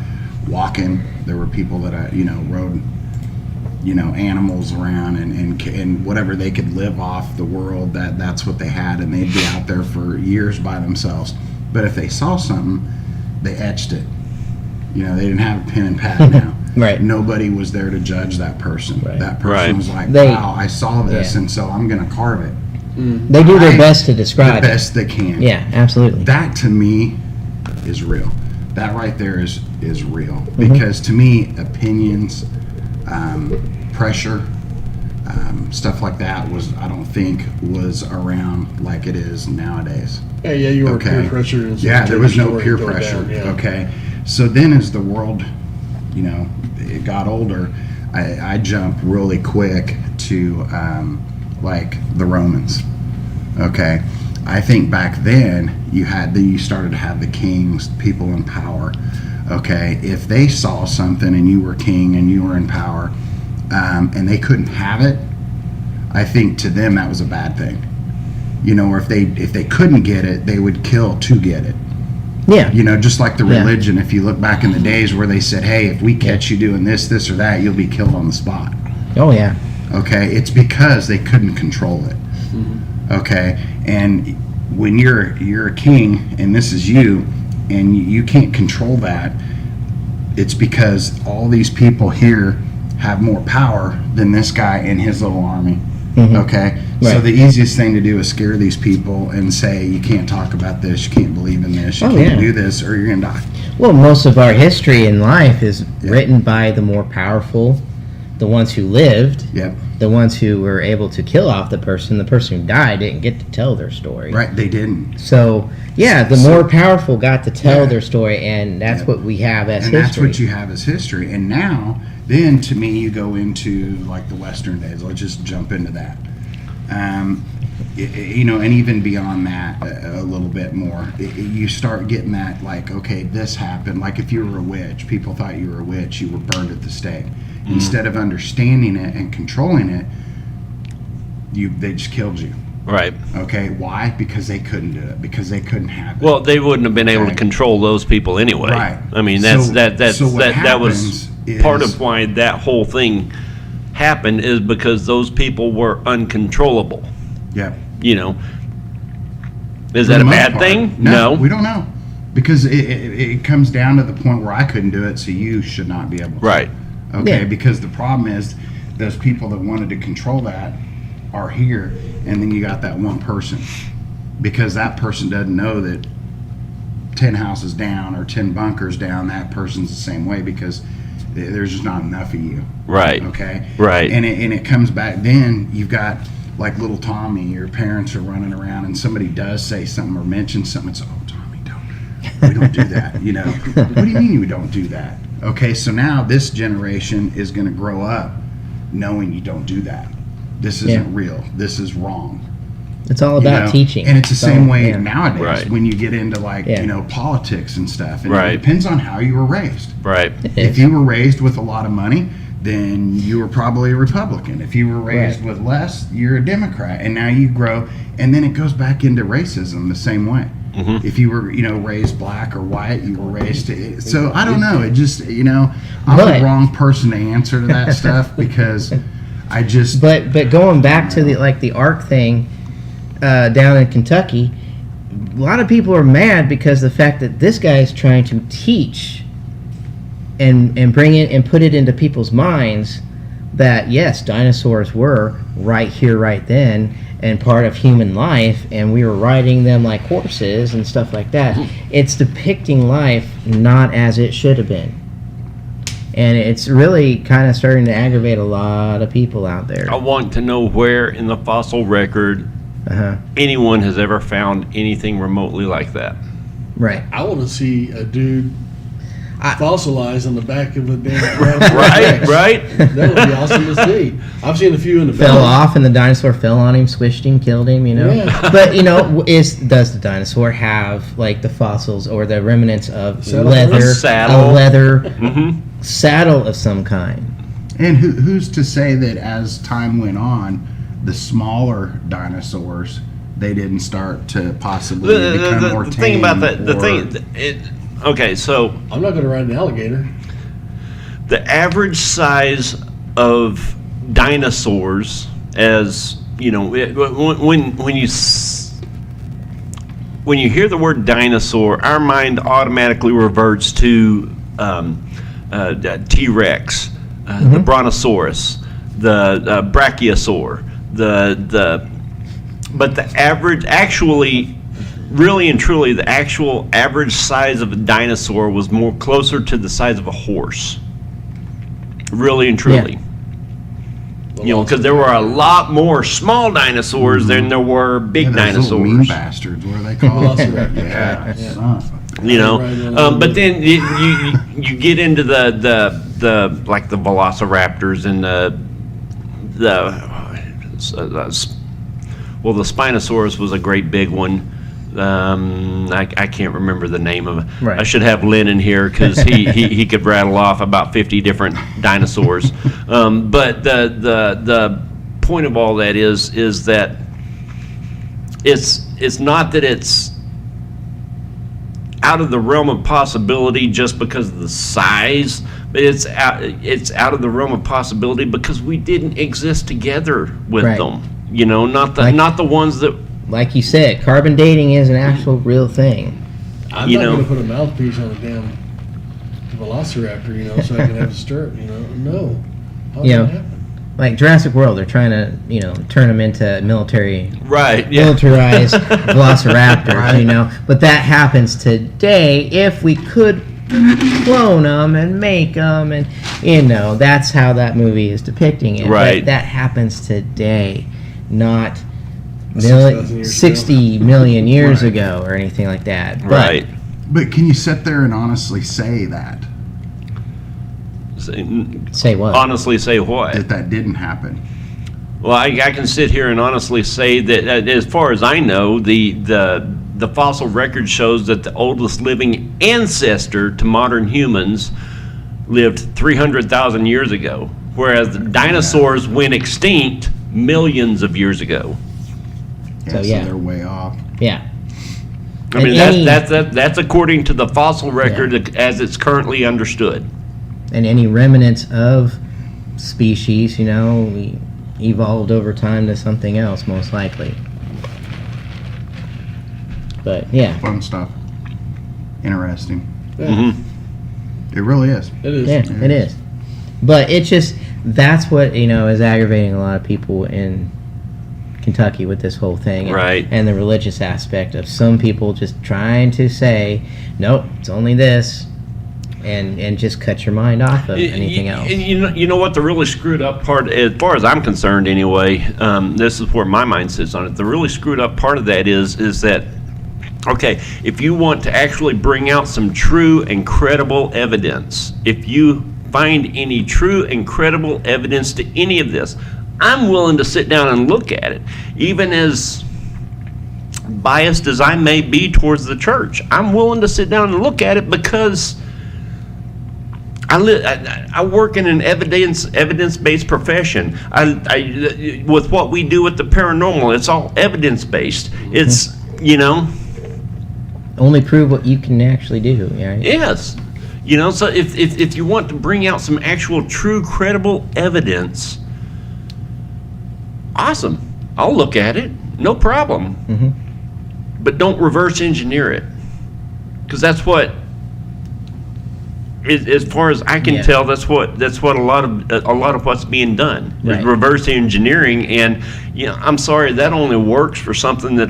walking. There were people that rode animals around and whatever they could live off the world. That's what they had, and they'd be out there for years by themselves. But if they saw something, they etched it. They didn't have a pen and pad now. Right. Nobody was there to judge that person. Right. That person Right. was like, They- wow, I saw this, Yeah. and so I'm going to carve it They do their I- best to the describe it. best they can. Yeah, absolutely. That to me is real. That right there is real. Mm-hmm. Because to me, opinions, pressure, stuff like that I don't think was around like it is nowadays. Yeah, you were Okay. peer pressure. And Yeah, there was no story peer go pressure. down, yeah. Okay. So then as the world, it got older, I jumped really quick to like the Romans. Okay. I think back then you started to have the kings, people in power. Okay. If they saw something and you were king and you were in power, and they couldn't have it, I think to them that was a bad thing. Or if they couldn't get it, they would kill to get it. Yeah. Just like the Yeah. religion, if you look back in the days where they said, hey, if we catch you doing this, this, or that, you'll be killed on the spot. Oh, yeah. Okay? It's because they couldn't control it. Okay? And when you're a king and this is you, and you can't control that, it's because all these people here have more power than this guy and his little army. Okay? So Right. the easiest thing to do is scare these people and say, you can't talk about this, you can't believe in this, you Oh, can't yeah. do this, or you're going to die. Well, most of our history in life is Yeah. written by the more powerful, the ones who lived, Yep. the ones who were able to kill off the person. The person who died didn't get to tell their story. Right? They didn't. So, yeah, the So- more powerful got to tell Yeah. their story, and that's Yeah. what we have as And history. that's what you have as history. And now, then to me, you go into like the Western days. Let's just jump into that. And even beyond that a little bit more, you start getting that like, okay, this happened. Like if you were a witch, people thought you were a witch, you were burned at the stake. Instead of understanding it and controlling it, they just killed you. Right. Okay, why? Because they couldn't do it. Because they couldn't have it. Well, they wouldn't have been able to Okay. control those people anyway. Right. I mean, So- that so what was happens part is- of why that whole thing happened, is because those people were uncontrollable. Yeah. Is For that the a most bad part. thing? No, we don't know, because it comes down to the point where I couldn't do it, so you should not be able to. Right. Okay, Yeah. because the problem is those people that wanted to control that are here, and then you got that one person, because that person doesn't know that 10 houses down or 10 bunkers down, that person's the same way, because there's just not enough of you. Right. Okay. Right. And it comes back. Then you've got like little Tommy. Your parents are running around, and somebody does say something or mention something. It's Tommy, we don't do that. What do you mean we don't do that? Okay. So now this generation is going to grow up knowing you don't do that. This isn't Yeah. real. This is wrong. It's all about teaching. And it's the same way yeah. nowadays Right. when you get into like Yeah. politics and stuff. And Right. it depends on how you were raised. Right. If you were raised with a lot of money, then you were probably a Republican. If you were raised Right. with less, you're a Democrat. And now you grow, and then it goes back into racism the same way. Mm-hmm. If you were, raised black or white, you were raised to. So I don't know. It just, I'm But- the wrong person to answer to that stuff, because I just. But going back to the ARC thing down in Kentucky, a lot of people are mad because the fact that this guy is trying to teach and bring it and put it into people's minds that yes, dinosaurs were right here, right then, and part of human life, and we were riding them like horses and stuff like that. It's depicting life not as it should have been. And it's really kind of starting to aggravate a lot of people out there. I want to know where in the fossil record Uh-huh. anyone has ever found anything remotely like that. Right. I want to see a dude I- fossilized on the back of a damn Right, right. That would be awesome to see. I've seen a few in the Fell film. off and the dinosaur fell on him, squished him, killed him, Yeah. But, does the dinosaur have, like, the fossils or the remnants of Saddle? leather, A saddle. a leather Mm-hmm. saddle of some kind? And who's to say that as time went on, the smaller dinosaurs, they didn't start to possibly become more the thing about that, tame okay, so I'm not gonna ride an alligator. the average size of dinosaurs, as you know, when you hear the word dinosaur, our mind automatically reverts to T-Rex, the Brontosaurus, the Brachiosaur, but the average, actually, really and truly, the actual average size of a dinosaur was more closer to the size of a horse. Really and truly. You know, because there were a lot more small dinosaurs than there were big those little mean dinosaurs. bastards, what are they called? Velociraptor. Yeah, Yeah. son of a- You know, Right, right, but then you get into the like the velociraptors and well, the Spinosaurus was a great big one. I can't remember the name of it. Right. I should have Lynn in here because he could rattle off about 50 different dinosaurs. But the point of all that is that it's not that it's out of the realm of possibility just because of the size, but it's out of the realm of possibility because we didn't exist together with Right. them. You know, not the ones that. Like you said, carbon dating is an actual real thing. I'm You not know. gonna put a mouthpiece on a damn velociraptor, you know, so I can have a stirrup, you know. No. How's You know. that happen? Like Jurassic World, they're trying to, turn them into Right. Yeah. militarized velociraptors, But that happens today if we could clone them and make them, and that's how that movie is depicting it. Right. But that happens today, not 6,000 years 60 million years Right. ago or anything like that. But Right. But can you sit there and honestly say that say what? Honestly, say what? that didn't happen? Well, I can sit here and honestly say that, as far as I know, the fossil record shows that the oldest living ancestor to modern humans lived 300,000 years ago, whereas the dinosaurs went extinct millions of years ago. So, yeah. they're way off. Yeah. I mean, And that's according to the fossil record as it's currently understood. And any remnants of species, we evolved over time to something else, most likely. But yeah, Fun stuff. Interesting. Yeah, Mhm. It really is. It is. yeah, it is. But it's just that's what is aggravating a lot of people in Kentucky with this whole thing, and, Right. and the religious aspect of some people just trying to say, nope, it's only this, and just cut your mind off of anything else. And you know what the really screwed up part, as far as I'm concerned anyway, this is where my mind sits on it. The really screwed up part of that is that, okay, if you want to actually bring out some true and credible evidence, if you find any true and credible evidence to any of this, I'm willing to sit down and look at it, even as biased as I may be towards the church. I'm willing to sit down and look at it because I work in an evidence-based profession. With what we do with the paranormal, it's all evidence-based. It's, Only prove what you can actually do, right? yes. So if you want to bring out some actual true credible evidence, awesome. I'll look at it. No problem. Mhm. But don't reverse engineer it. Because that's what, as far as I can Yeah. tell, that's what a lot of what's being done. Is Right. reverse engineering, and I'm sorry, that only works for something that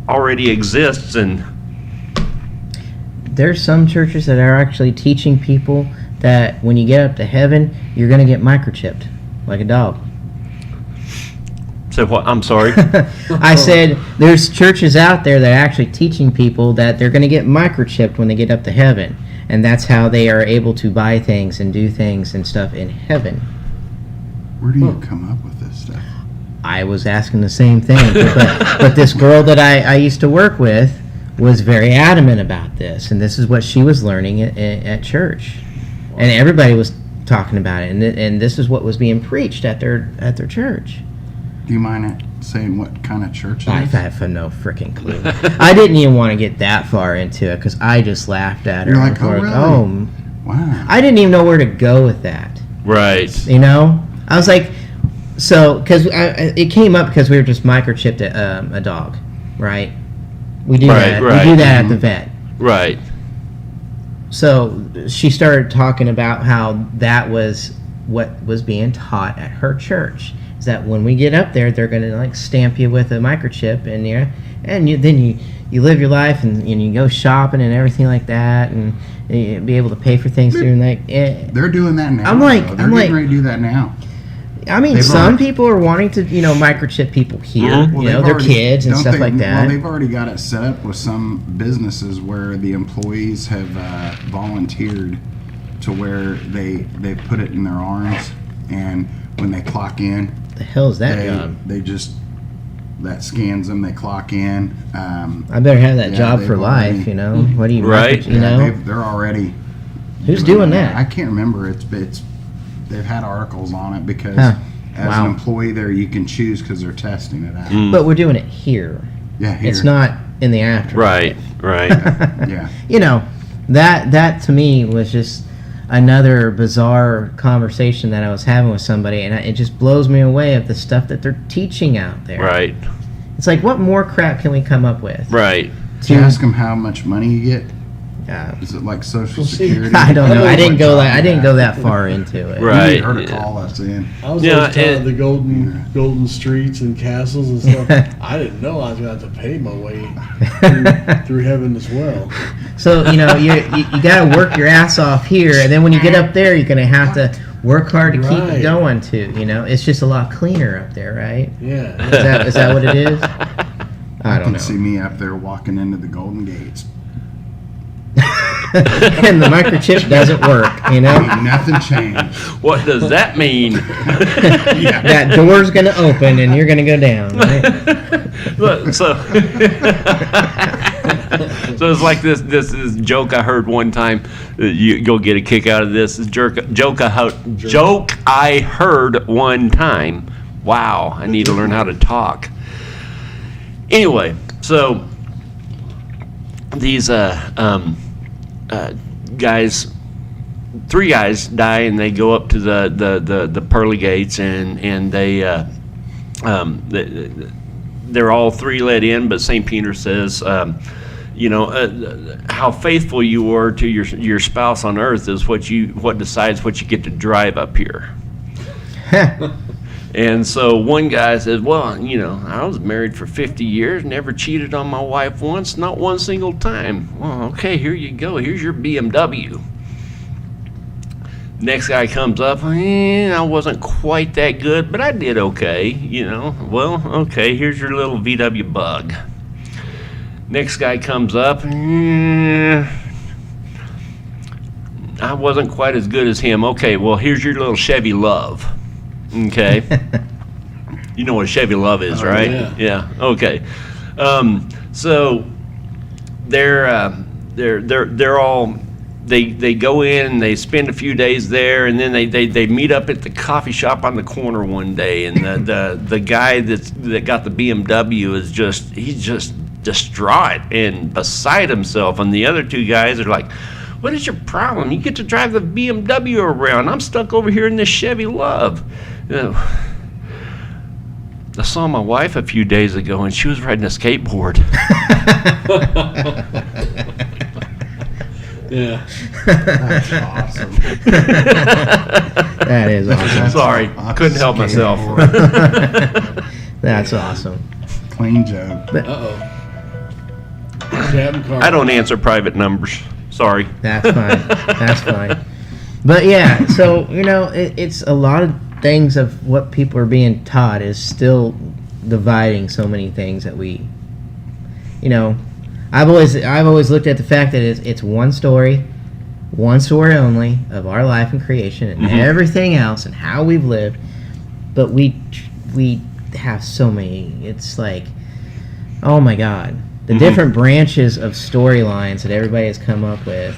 already exists. And There's some churches that are actually teaching people that when you get up to heaven, you're going to get microchipped like a dog. so what? I'm sorry. I said there's churches out there that are actually teaching people that they're going to get microchipped when they get up to heaven. And that's how they are able to buy things and do things and stuff in heaven. Where do you come up with this stuff? I was asking the same thing. But this girl that I used to work with was very adamant about this. And this is what she was learning at church. And everybody was talking about it. And this is what was being preached at their church. Do you mind saying what kind of church it I is? have no freaking clue. I didn't even want to get that far into it because I just laughed at her. You're like, I was "Oh, really?" Wow. I didn't even know where to go with that. Right. You know, I was like, so because it came up because we were just microchipped a dog, right? We do Right, that. right. We do that at the vet. Right. So she started talking about how that was what was being taught at her church. Is that when we get up there, they're going to like stamp you with a microchip, and then you live your life and you go shopping and everything like that, and you be able to pay for things through like. They're doing that now. I'm like- though. They're I'm getting like- ready to do that now. I mean, They've some already- people are wanting to, microchip people here. Mhm. Well, You know, they've their already- kids and don't stuff they- like Well, that. they've already got it set up with some businesses where the employees have volunteered to where they put it in their arms, and when they clock in, The hell is that they job? they just that scans them. They clock in. I better have that yeah, job they've for life. already- You know, what do you Right. You know, they're already. who's doing that? I can't remember. It's they've had articles on it because Huh. as Wow. an employee there, you can choose because they're testing it out. Mm. But we're doing it here. Yeah, here. It's not in the afternoon. Right. Right. Yeah. You know, that to me was just another bizarre conversation that I was having with somebody, and it just blows me away of the stuff that they're teaching out there. Right. It's like, what more crap can we come up with? Right. Did you ask them how much money you get? Uh, Is it like Social Well, see, Security? I don't know. I didn't go What like I job didn't you go have? that far into it. Right. You need her to call us in. I was Yeah, always taught and- the golden streets and castles and stuff. I didn't know I was going to have to pay my way through heaven as well. So you know you got to work your ass off here, and then when you get up there, you're gonna have to work hard to keep it Right. going too. You know, it's just a lot cleaner up there, right? Yeah. Is that what it is? I don't can know. see me up there walking into the Golden Gates. And the microchip doesn't work. You know, Ain't nothing changed. What does that mean? that door's gonna open and you're gonna go down. Right? Look, so so it's like this joke I heard one time. You'll get a kick out of this. This joke I heard one time. Wow, I need to learn how to talk. Anyway, so these guys, 3 guys die, and they go up to the pearly gates, and they're all 3 let in, but St. Peter says, how faithful you were to your spouse on earth is what decides what you get to drive up here. And so one guy says, well, I was married for 50 years, never cheated on my wife once, not one single time. Well, okay, here you go. Here's your BMW. Next guy comes up, I wasn't quite that good, but I did okay, Well, okay, here's your little VW Bug. Next guy comes up, I wasn't quite as good as him. Okay, well, here's your little Chevy Love. Okay. You know what a Chevy Love is, Oh, right? yeah. Okay. So they're all they go in and they spend a few days there, and then they meet up at the coffee shop on the corner one day, and the guy that got the BMW he's just distraught and beside himself, and the other 2 guys are like, what is your problem? You get to drive the BMW around. I'm stuck over here in this Chevy Love. I saw my wife a few days ago, and she was riding a skateboard. Yeah. That's awesome. That is awesome. Sorry, couldn't help myself. That's awesome. Clean joke. Uh-oh. Captain Carter. I don't answer private numbers. Sorry. That's fine. That's fine. But yeah, so it's a lot of things of what people are being taught is still dividing so many things that we, I've always looked at the fact that it's one story only of our life and creation and everything else and how we've lived, but we have so many. It's like, oh my God, the different branches of storylines that everybody has come up with,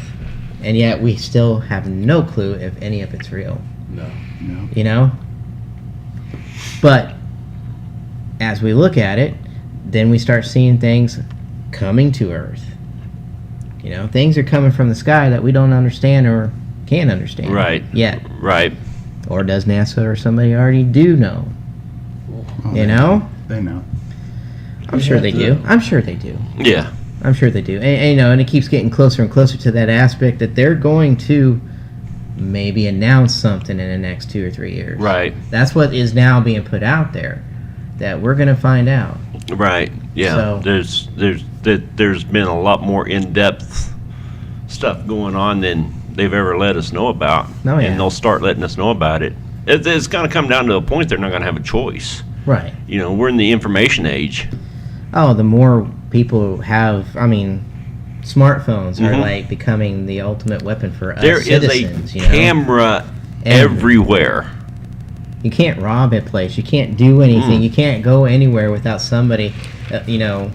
and yet we still have no clue if any of it's real. No. No. But as we look at it, then we start seeing things coming to Earth. You know, things are coming from the sky that we don't understand or can't understand. Right. Yet. Right. Or does NASA or somebody already do know? Oh, You know? They know. I'm sure they do. I'm sure they do. Yeah. I'm sure they do. And, you know, and it keeps getting closer and closer to that aspect that they're going to maybe announce something in the next 2 or 3 years. Right. That's what is now being put out there, that we're going to find out. Right. Yeah. So- There's been a lot more in-depth stuff going on than they've ever let us know about. Oh, yeah. And they'll start letting us know about it. It's going to come down to a point they're not going to have a choice. Right. You know, we're in the information age. Oh, the more people have, I mean, smartphones are Mhm. like becoming the ultimate weapon for us There is citizens. a You know? camera everywhere. You can't rob a place. You can't do anything. Mm. You can't go anywhere without somebody, you know,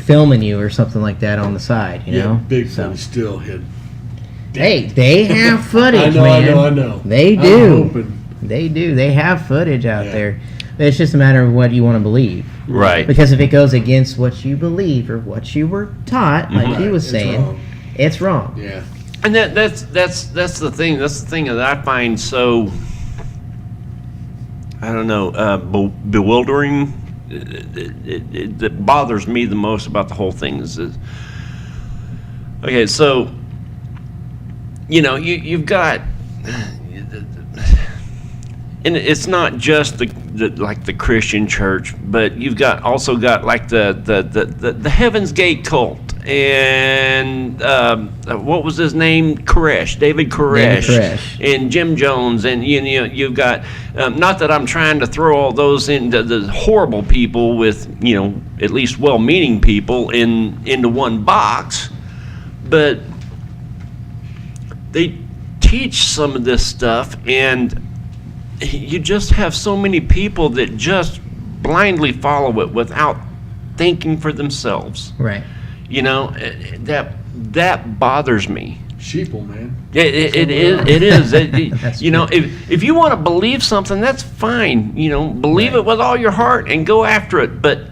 filming you or something like that on the side. You know. Bigfoot So- is still hidden. Hey, they have footage, I man. know. They I'm do. hoping. They do. They have footage out Yeah. there. It's just a matter of what you want to believe. Right. Because if it goes against what you believe or what you were taught, like Mhm. he was It's saying, wrong. it's wrong. Yeah. And that's the thing. That's the thing that I find so, I don't know, bewildering. That bothers me the most about the whole thing is okay. So, you know, you've got, and it's not just the like the Christian church, but you've got also got like the Heaven's Gate cult and what was his name? Koresh, David Koresh, David Koresh. and Jim Jones, and you know you've got not that I'm trying to throw all those into the horrible people with, you know, at least well-meaning people into one box, but they teach some of this stuff, and you just have so many people that just blindly follow it without thinking for themselves. Right. You know, that bothers me. Sheeple, man. It is. That's You know, true. if you want to believe something, that's fine. You know, believe Right. it with all your heart and go after it. But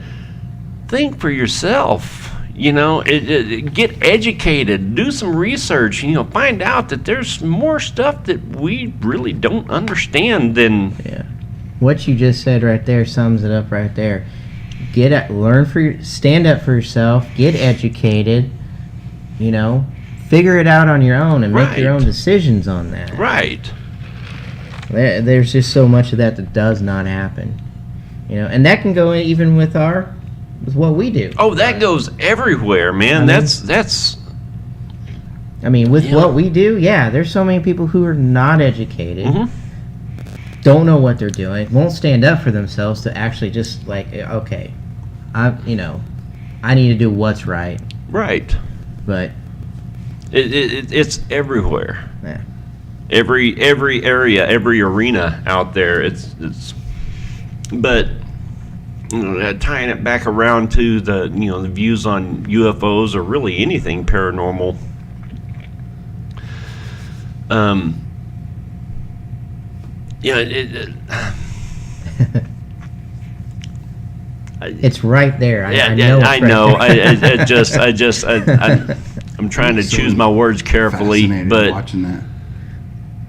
think for yourself. You know, get educated, do some research. You know, find out that there's more stuff that we really don't understand than. Yeah. What you just said right there sums it up right there. Stand up for yourself, get educated, you know, figure it out on your own and make your Right. own decisions on that. Right. There's just so much of that does not happen. You know, and that can go even with what we do. Oh, that goes everywhere, man. I mean- That's. I mean, with Yeah. what we do, yeah, there's so many people who are not educated, Mhm. don't know what they're doing, won't stand up for themselves to actually just like, okay, I need to do what's right, Right. but It's everywhere. yeah. Every area, every arena out there. It's. But you know, tying it back around to the the views on UFOs or really anything paranormal. It's right there. Yeah, I yeah, know. It's I right know. there. I'm trying to So choose my words carefully, Fascinated but watching that.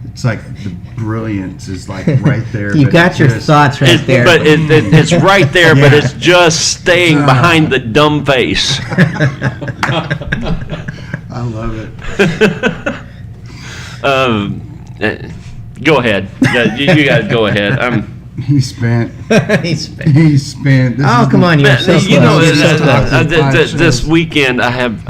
It's like the brilliance is like right there. You but got it your just- thoughts right there. but it's right there, but Yeah. it's just staying Ah. behind the dumb face. I love it. Go ahead. Yeah, you guys go ahead. He spent. He's- He spent. This oh, is come the- on, you're so You know, close. You're so close. this weekend I've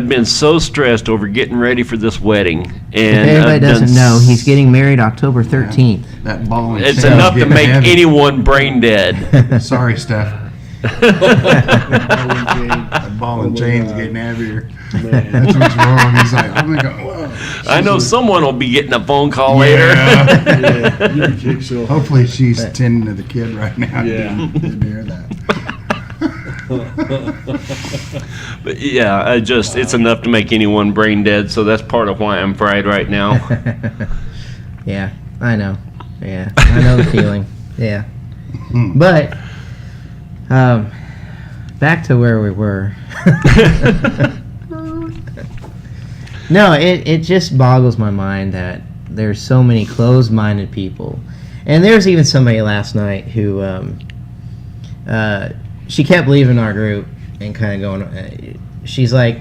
been so stressed over getting ready for this wedding, and If anybody I've done doesn't know, he's getting married October 13th. That ball and It's chain's enough to getting make heavy. anyone brain dead. Sorry, Steph. Jane. That ball and Oh my chain's God. getting heavier. Man. That's what's wrong. He's like, oh my god. Whoa. I know someone will be getting a phone call later. Yeah. Yeah, you can kick so hard. Hopefully she's tending to the kid right now. Yeah. Didn't hear that. But yeah, it's enough to make anyone brain dead. So that's part of why I'm fried right now. Yeah, I know. Yeah, I know the feeling. Yeah. Hmm. But back to where we were. No, it just boggles my mind that there's so many closed-minded people. And there's even somebody last night who she kept leaving our group and kind of going, she's like,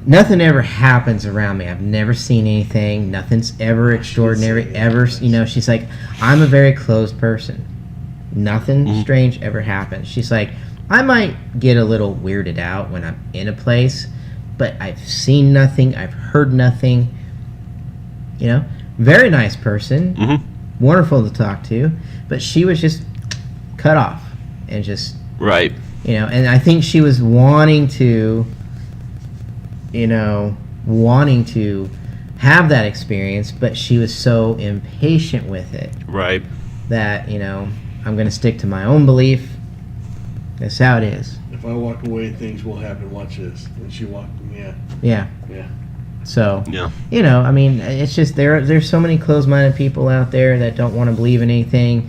nothing ever happens around me. I've never seen anything. Nothing's ever extraordinary, ever. You know, she's like, I'm a very closed person. Nothing strange ever happens. She's like, I might get a little weirded out when I'm in a place, but I've seen nothing. I've heard nothing. You know, very nice person. Wonderful to talk to. But she was just cut off and just, Right. you know, and I think she was wanting to have that experience, but she was so impatient with it Right. that, you know, I'm going to stick to my own belief. That's how it is. If I walk away, things will happen. Watch this. And she walked. Yeah. Yeah. Yeah. So, Yeah. you know, I mean, it's just there's so many closed-minded people out there that don't want to believe in anything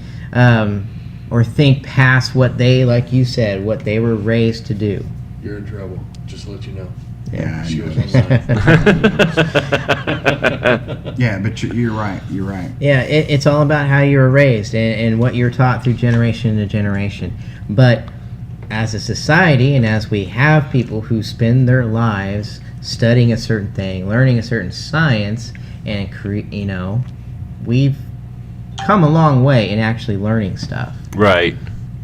or think past what they, like you said, what they were raised to do. You're in trouble. Just to let you know. Yeah, I She know. was on Yeah, but you're right. You're right. Yeah, it's all about how you were raised and what you're taught through generation to generation. But as a society, and as we have people who spend their lives studying a certain thing, learning a certain science, and you know, we've come a long way in actually learning stuff Right.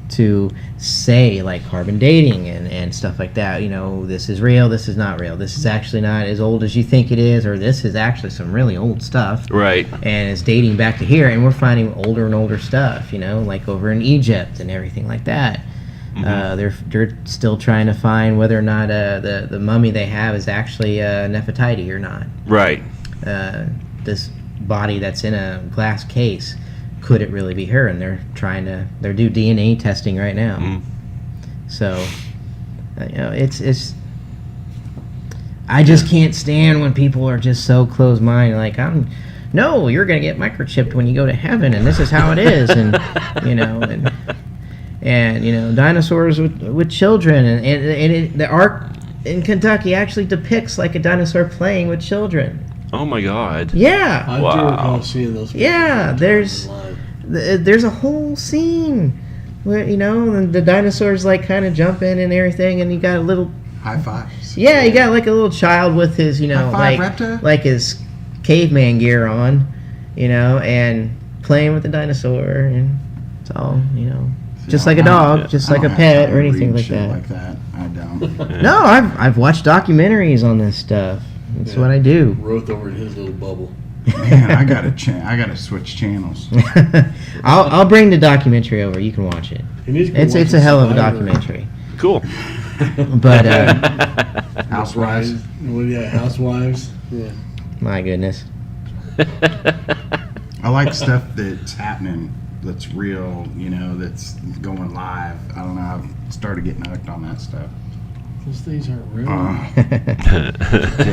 to say, like carbon dating and stuff like that. You know, this is real, this is not real, this is actually not as old as you think it is, or this is actually some really old stuff. Right. And it's dating back to here, and we're finding older and older stuff, you know, like over in Egypt and everything like that. They're still trying to find whether or not the mummy they have is actually Nefertiti or not. Right. This body that's in a glass case, could it really be her? And they're do DNA testing right now. So, you know, it's. I just can't stand when people are just so close-minded. Like, no, you're gonna get microchipped when you go to heaven, and this is how it is, and you know, and you know, dinosaurs with children, and the art in Kentucky actually depicts like a dinosaur playing with children. Oh my God. Yeah. I do Wow. recall seeing those. Yeah, pictures there's a whole scene where, you know, the dinosaurs like kind of jumping and everything, and you got a little, High fives. yeah, you got like a little child with his, you know, High five, like Repta. like his caveman gear on, you know, and playing with the dinosaur, and it's all, you know, just like a dog, just I like a don't have pet time or to anything read like shit that. Like that, I don't. No, I've watched documentaries on this stuff. That's what I do. Roth over in his little bubble. Man, I gotta switch channels. I'll bring the documentary over. You can watch it. He needs to go It's watch a hell of a Survivor. documentary. Cool. But Housewives. Well, yeah, Housewives. Yeah. my goodness. I like stuff that's happening, that's real, you know, that's going live. I don't know. I've started getting hooked on that stuff. Those things aren't real.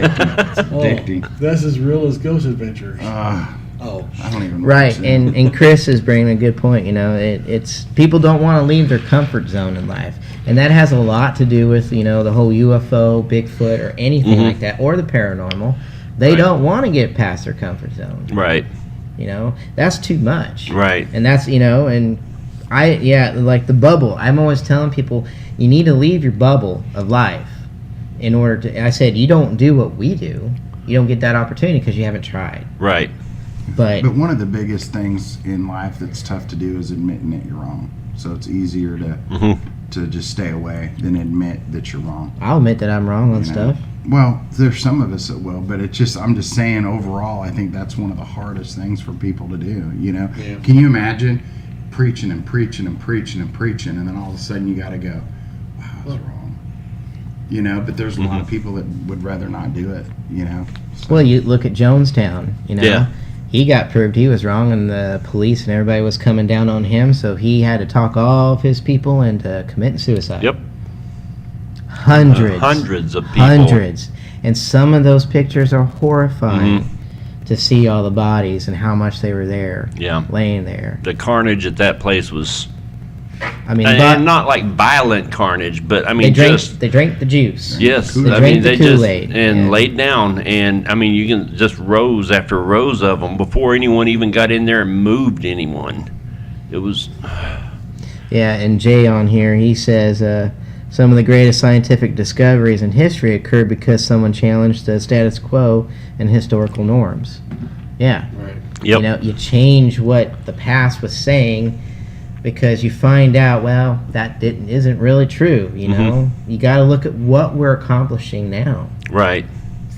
Addicting. That's as real as Ghost Adventures. Oh, I don't even Right, watch and Chris is bringing a good point. You know, it's people don't want to leave their comfort zone in life, and that has a lot to do with, you know, the whole UFO, Bigfoot, or anything like that, or the paranormal. They Right. don't want to get past their comfort zone. Right. You know, that's too much. Right. And that's, you know, and like the bubble. I'm always telling people you need to leave your bubble of life in order to. I said you don't do what we do. You don't get that opportunity because you haven't tried. Right. But But one of the biggest things in life that's tough to do is admitting that you're wrong. So it's easier to just stay away than admit that you're wrong. I'll admit that I'm wrong on you know? stuff. Well, there's some of us that will, but I'm just saying overall, I think that's one of the hardest things for people to do, you know? Yeah. Can you imagine preaching and preaching and preaching and preaching, and then all of a sudden you got to go, wow, I was wrong. You know, but there's a lot of people that would rather not do it, you know? So, Well, you look at Jonestown. You know, Yeah. he got proved he was wrong, and the police and everybody was coming down on him. So he had to talk all of his people into committing suicide. Yep. Hundreds. Hundreds of people. Hundreds. And some of those pictures are horrifying. to see all the bodies and how much they were there, Yeah. laying there. The carnage at that place was, I mean, and not like violent carnage, but I they mean, drank, just, they drank the juice. yes. They I drank mean, the they just, Kool-Aid, and yeah. laid down. And I mean, you can just rows after rows of them before anyone even got in there and moved anyone. It was, Yeah, and Jay on here, he says some of the greatest scientific discoveries in history occurred because someone challenged the status quo and historical norms. Yeah, Right. yep. you know, you change what the past was saying because you find out, well, that isn't really true. You know, you got to look at what we're accomplishing now. Right.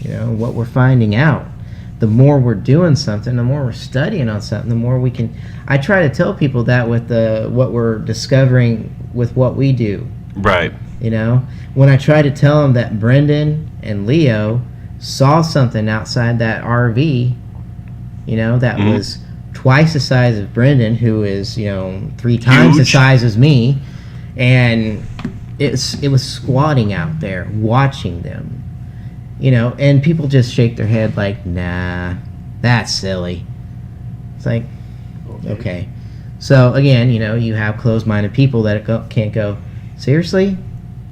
You know, what we're finding out. The more we're doing something, the more we're studying on something, the more we can. I try to tell people that with what we're discovering with what we do. Right. You know, when I try to tell them that Brendan and Leo saw something outside that RV, you know, that was twice the size of Brendan, who is, you know, 3 times the Huge. size as me, and it was squatting out there watching them, you know, and people just shake their head like, nah, that's silly. It's like, okay. So again, you know, you have closed-minded people that can't go, seriously?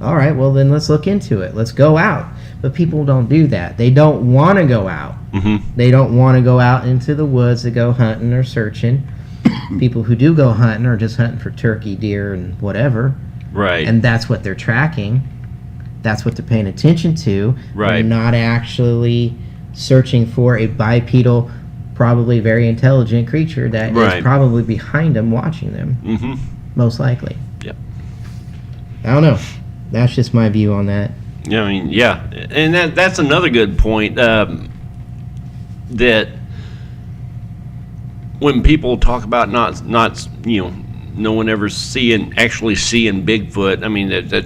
All right, well then let's look into it. Let's go out. But people don't do that. They don't want to go out. They don't want to go out into the woods to go hunting or searching. People who do go hunting are just hunting for turkey, deer, and whatever. Right. And that's what they're tracking. That's what they're paying attention to. Right. They're not actually searching for a bipedal, probably very intelligent creature that Right. is probably behind them watching them, most likely. Yep. I don't know. That's just my view on that. Yeah, I mean, yeah, and that's another good point. That when people talk about not you know, no one ever actually seeing Bigfoot. I mean that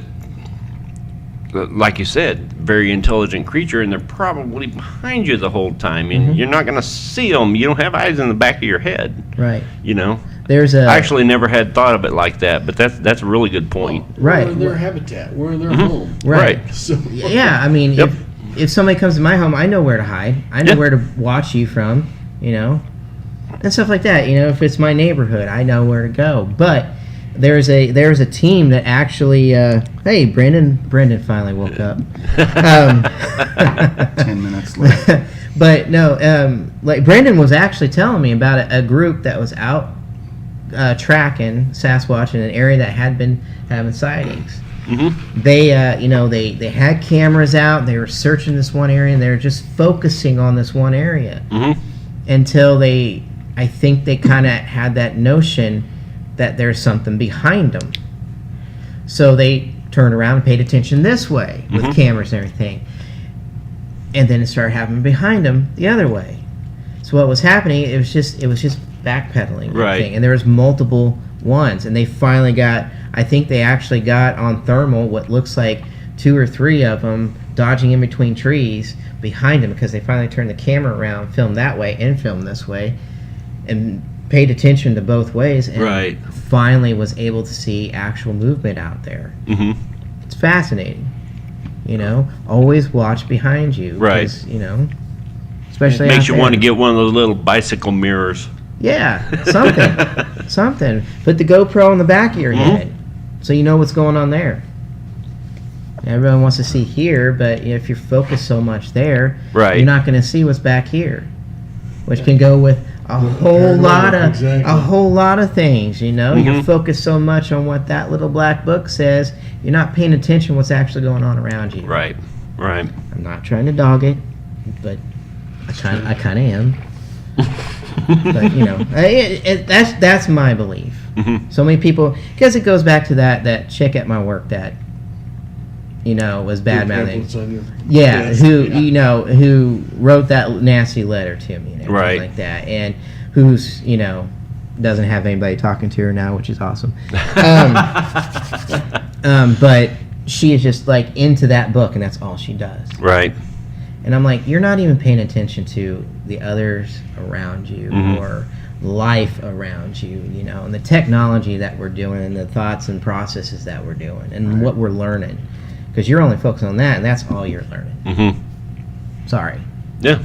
like you said, very intelligent creature, and they're probably behind you the whole time, and you're not going to see them. You don't have eyes in the back of your head, Right. you know. There's a I actually never had thought of it like that, but that's a really good point. Right. We're in their habitat. We're in their home. right. So Yeah, I mean, Yep. if somebody comes to my home, I know where to hide. I know Yeah. where to watch you from, you know, and stuff like that. You know, if it's my neighborhood, I know where to go. But there's a team that actually, hey, Brendan finally woke up. 10 minutes late. But no, like Brendan was actually telling me about a group that was out tracking Sasquatch in an area that had been having sightings. They, you know, they had cameras out. They were searching this one area, and they were just focusing on this one area until I think they kind of had that notion that there's something behind them. So they turned around and paid attention this way with cameras and everything. And then it started happening behind them the other way. So what was happening, it was just backpedaling. Right. And there was multiple ones. And they finally I think they actually got on thermal what looks like 2 or 3 of them dodging in between trees behind them, because they finally turned the camera around, filmed that way and filmed this way, and paid attention to both ways, and Right. finally was able to see actual movement out there. It's fascinating. You know, always watch behind you. Right. 'cause, you know, especially Makes out you there. want to get one of those little bicycle mirrors. Yeah, something. Put the GoPro on the back of your head, so you know what's going on there. Everyone wants to see here, but if you're focused so much there, Right. you're not going to see what's back here, which can go with a whole lot of Exactly. things. You know, you're focused so much on what that little black book says, you're not paying attention what's actually going on around you. Right. Right. I'm not trying to dog it, but I kind of am. But you know, that's my belief. So many people, because it goes back to that chick at my work that, you know, was bad mouthing. Pamphlets on your Yeah, desk. who wrote that nasty letter to me and everything Right. like that, and who's, you know, doesn't have anybody talking to her now, which is awesome. But she is just like into that book, and that's all she does. Right. And I'm like, you're not even paying attention to the others around you or life around you, you know, and the technology that we're doing and the thoughts and processes that we're doing and what we're learning. Because you're only focused on that, and that's all you're learning. Sorry. Yeah.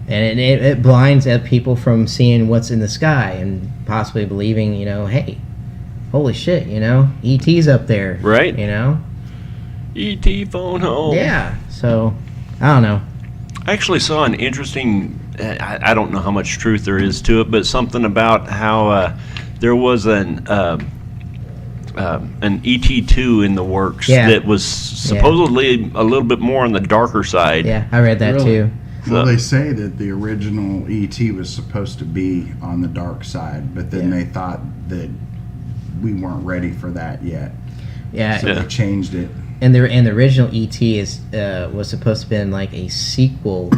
And it blinds up people from seeing what's in the sky and possibly believing, hey, holy shit, ET's up there. Right. E.T. phone home. Yeah. So, I don't know. I actually saw an interesting, I don't know how much truth there is to it, but something about how there was an ET2 in the works Yeah. that was supposedly a little bit more on the darker side. Yeah, I read that Really? too. Well, they say that the original ET was supposed to be on the dark side, but then Yeah. they thought that we weren't ready for that yet. Yeah. So they changed it. And the original ET was supposed to have been like a sequel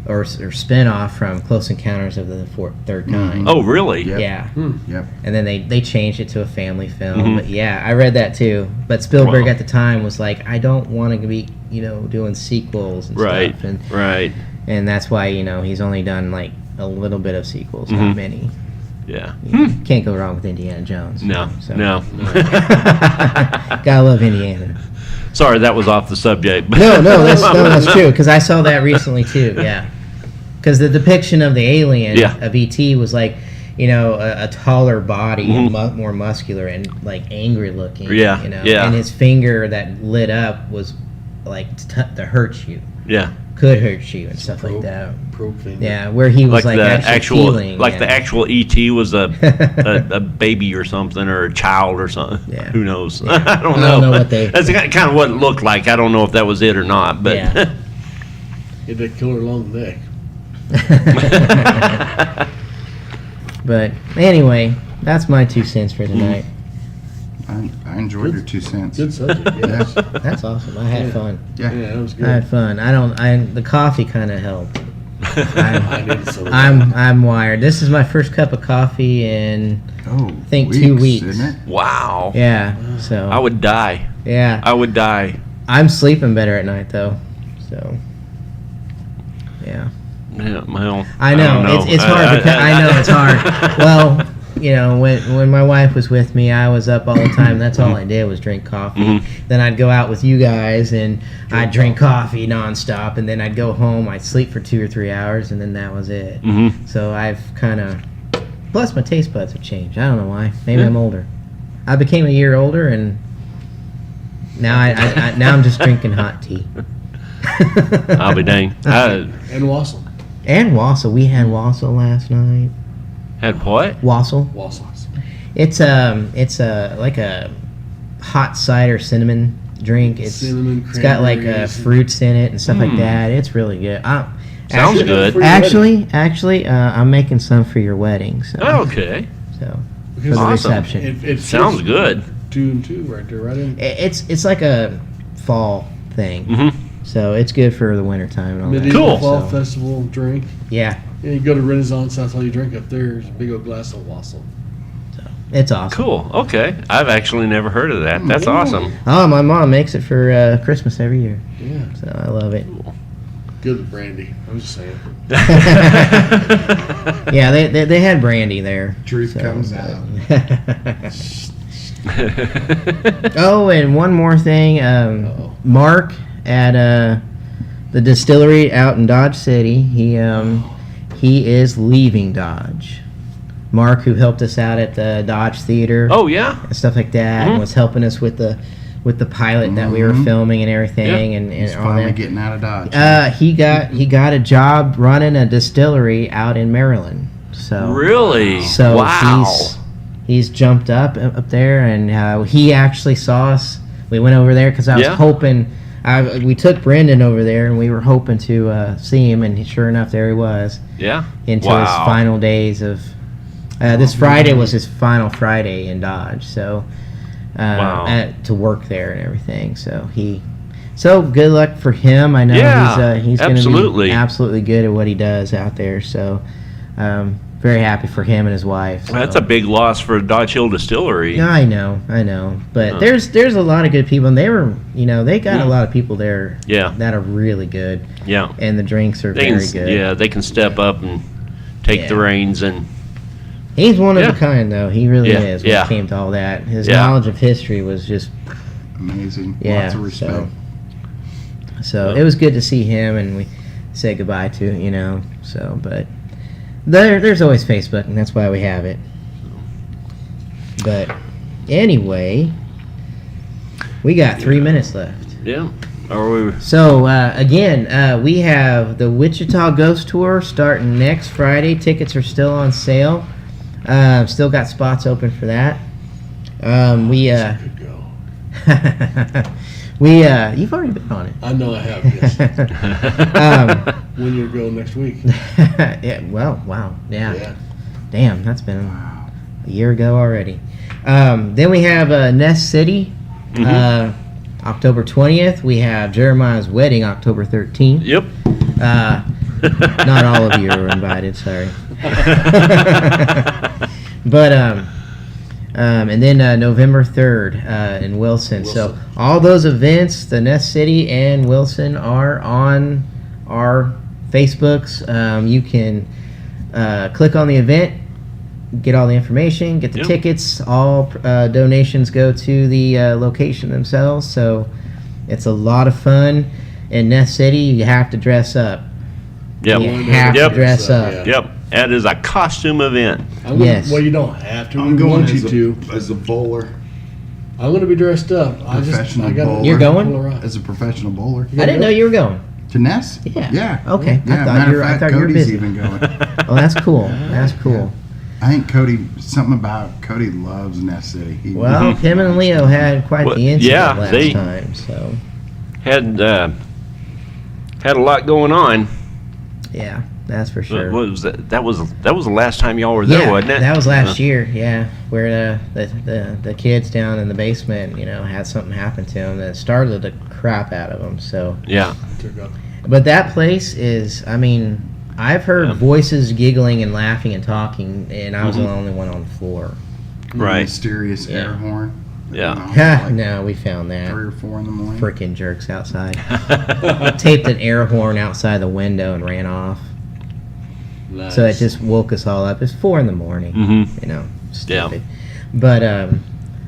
or spin-off from Close Encounters of the Third Kind. Oh, really? Yep. Yeah. Yep. And then they changed it to a family film. Mhm. But yeah, I read that too. But Spielberg Wow. at the time was like, I don't want to be, doing sequels and Right. stuff. Right. And that's why, he's only done like a little bit of sequels, Mhm. not many. Yeah. Can't go wrong with Indiana Jones. No. So. No. Gotta love Indiana. Sorry, that was off the subject. No, that's true. Because I saw that recently too. Yeah, because the depiction of the alien Yeah. of ET was like, a taller body and Mhm. more muscular and like angry looking. Yeah, yeah. And his finger that lit up was like to hurt you, Yeah. could hurt you and stuff like Probe- that. probe finger. Yeah, where he was Like like, the actually actual, feeling. like yeah. the actual ET was a baby or something, or a child or something. Yeah. Who knows? Yeah. I don't I know. don't know what they- That's kind of what it looked like. I don't know if that was it or not, but. Yeah. Hit that killer long neck. But anyway, that's my 2 cents for tonight. I enjoyed your 2 cents. Good subject. Yes. That's awesome. I had fun. Yeah, that was I good. had fun. The coffee kind of helped. I needed some of that. I'm wired. This is my first cup of coffee in Oh, think 2 weeks. Isn't it? Wow. yeah. So I would die. yeah. I would die. I'm sleeping better at night though. So yeah. Yeah, well, I know don't it's hard. I know it's hard. Well, when my wife was with me, I was up all the time. That's all I did was drink coffee. Mhm. Then I'd go out with you guys and I'd drink coffee nonstop. And then I'd go home. I'd sleep for 2 or 3 hours, and then that was it. Mhm. So I've kind of. Plus, my taste buds have changed. I don't know why. Maybe I'm older. I became a year older, and now now I'm just drinking hot tea. I'll be dang. I And Wassel. And Wassel. We had Wassel last night. had what? Wassel. Wassels. It's like a hot cider cinnamon drink. Cinnamon, It's got like cranberries. fruits in it and stuff like Mm. that. It's really good. Sounds actually, good. For your Actually, I'm making some for your wedding. So, Okay. so for Because the Awesome. reception. it Sounds fits good. 2 and 2 right there, right in. It's like a fall thing. Hmm. So it's good for the winter time and all that. Medieval Cool. Fall So, Festival drink. yeah, Yeah, you go to Renaissance, that's all you drink up there. There's a big old glass of Wassel. it's awesome. Cool. Okay. I've actually never heard of that. That's awesome. Oh, my mom makes it for Christmas every year. Yeah, So I love it. good with brandy. I'm just saying. Yeah, they had brandy there. Truth so- comes out. Oh, and one more thing. Uh-oh. Mark at the distillery out in Dodge City. He is leaving Dodge. Mark, who helped us out at the Dodge Theater Oh yeah. and stuff like that, and Mhm. was helping us with the pilot that we were Mhm. filming and everything, and He's all finally that. getting out of Dodge. He got a job running a distillery out in Maryland. So Really? so wow. he's jumped up there, and he actually saw us. We went over there because I was Yeah. hoping. We took Brendan over there, and we were hoping to see him, and sure enough, there he was Yeah. into Wow. his final days of. This Friday was his final Friday in Dodge, so Wow. to work there and everything. So good luck for him. I know Yeah, he's going to absolutely. be absolutely good at what he does out there. So very happy for him and his wife. That's so. a big loss for Dodge Hill Distillery. I know, but Huh. there's a lot of good people, and they got a lot of people there Yeah. that are really good, Yeah. and the drinks are They very can, good. yeah, they can step up and take the Yeah. reins and He's one of Yeah. a kind, though. He really Yeah, is when yeah. it came to all that. His Yeah. knowledge of history was just Amazing. yeah. Lots of respect. So Yeah. it was good to see him, and we say goodbye to, you know. So, but there's always Facebook, and that's why we have it. But anyway, we got 3 minutes left. Yeah. Are we? So again, we have the Wichita Ghost Tour starting next Friday. Tickets are still on sale. Still got spots open for that. Could go. You've already been on it. I know I have, yes. When you go next week. Yeah, well, wow, yeah. Damn, that's been a year ago already. Then we have Nest City, October 20th. We have Jeremiah's Wedding, October 13th. Yep. Not all of you are invited, sorry. But and then November 3rd in Wilson. So all those events, the Nest City and Wilson, are on our Facebooks. You can click on the event, get all the information, get the tickets. All donations go to the location themselves. So it's a lot of fun. In Nest City, you have to dress up. Yep. You have to dress up. Yeah. Yep. That is a costume event. Yes. Well, you don't have to. I'm We going want you to. as a bowler, I'm going to be dressed up. I Professional got bowler. You're going? as a professional bowler. I didn't know you were going. To Ness? Yeah. Yeah. Okay. Yeah, I thought matter you were. of I fact, thought you were Cody's busy. even going. Oh, that's cool. That's cool. I think something about Cody loves Ness City. Well, him and Leo had quite Well, the incident yeah, last time. So Had a lot going on. yeah, that's for sure. What was that? That was the last time y'all were there, Yeah, wasn't it? that was last year. Yeah, where the kids down in the basement, had something happen to them that startled the crap out of them. So, Yeah. Took up. but that place is, I mean, I've heard Yeah. voices giggling and laughing and talking, and I was the only one on the floor. Right. Mysterious Yeah. air horn. Yeah. Like No, we found that. 3 or 4 in the morning. Frickin' jerks outside. Taped an air horn outside the window and ran off. Nice. So it just woke us all up. It's 4 in the morning. Mm-hmm. Stupid. But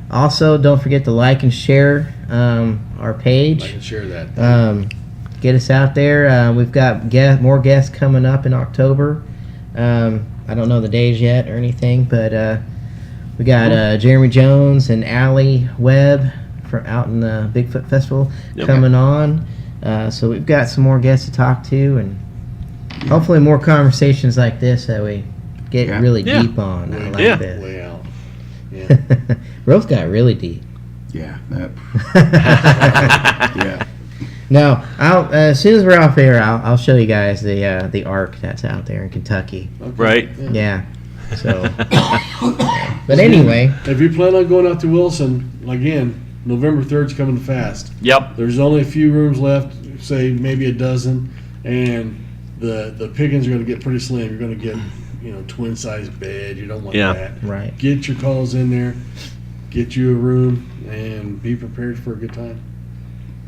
also, don't forget to like and share our I page. can share that. Get us out there. We've got more guests coming up in October. I don't know the days yet or anything, but we got Jeremy Jones and Allie Webb from out in the Bigfoot Festival coming on. So we've got some more guests to talk to, and hopefully more conversations like this that we get really Yeah. deep on. I like Yeah. this. Way out. Yeah. Rose got really deep. Yeah. That, yeah. No, as soon as we're off air, I'll show you guys the ark that's out there in Kentucky. Okay. Right. Yeah. So, but anyway, If you plan on going out to Wilson, again, November 3rd's coming fast. Yep. There's only a few rooms left, say maybe a dozen, and the pickings are going to get pretty slim. You're going to get, twin size bed. You don't want Yeah. that. right. Get your calls in there, get you a room, and be prepared for a good time.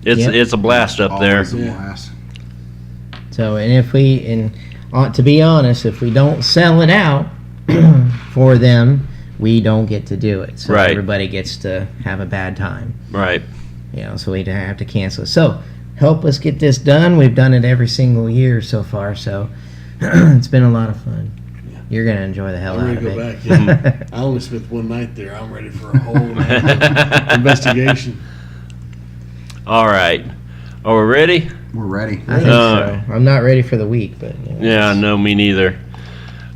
It's a blast up there. Always a Yeah. blast. So, and to be honest, if we don't sell it out for them, we don't get to do it. So Right. everybody gets to have a bad time. Right. So we have to cancel. So help us get this done. We've done it every single year so far. So it's been a lot of fun. You're gonna enjoy the hell I'm out ready of to go it. back. Yeah. I only spent one night there. I'm ready for a whole investigation. All right. Are we ready? We're ready. I think so. I'm not ready for the week, but Yeah, no, me neither.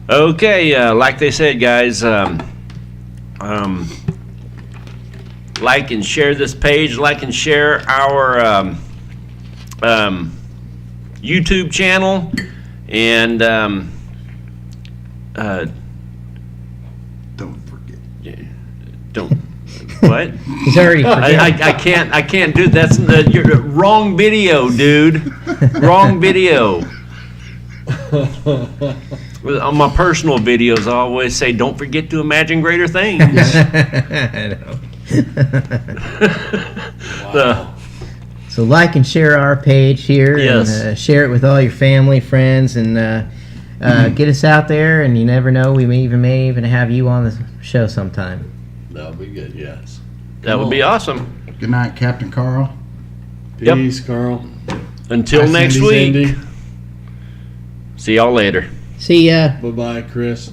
Okay, like they said, guys, like and share this page, like and share our YouTube channel, and Don't forget. don't what? he's already forgetting. I can't do that's you're wrong video, dude. Wrong video. On my personal videos, I always say, "Don't forget to imagine greater things." I know. So, So like and share our page here, Yes. and share it with all your family, friends, and get us out there. And you never know, we may even have you on the show sometime. That'll be good, yes. that would be awesome. Good night, Captain Carl. Yep. Peace, Carl. Until Bye, next Cindy, week. Cindy. See y'all later. See ya. Bye-bye, Chris.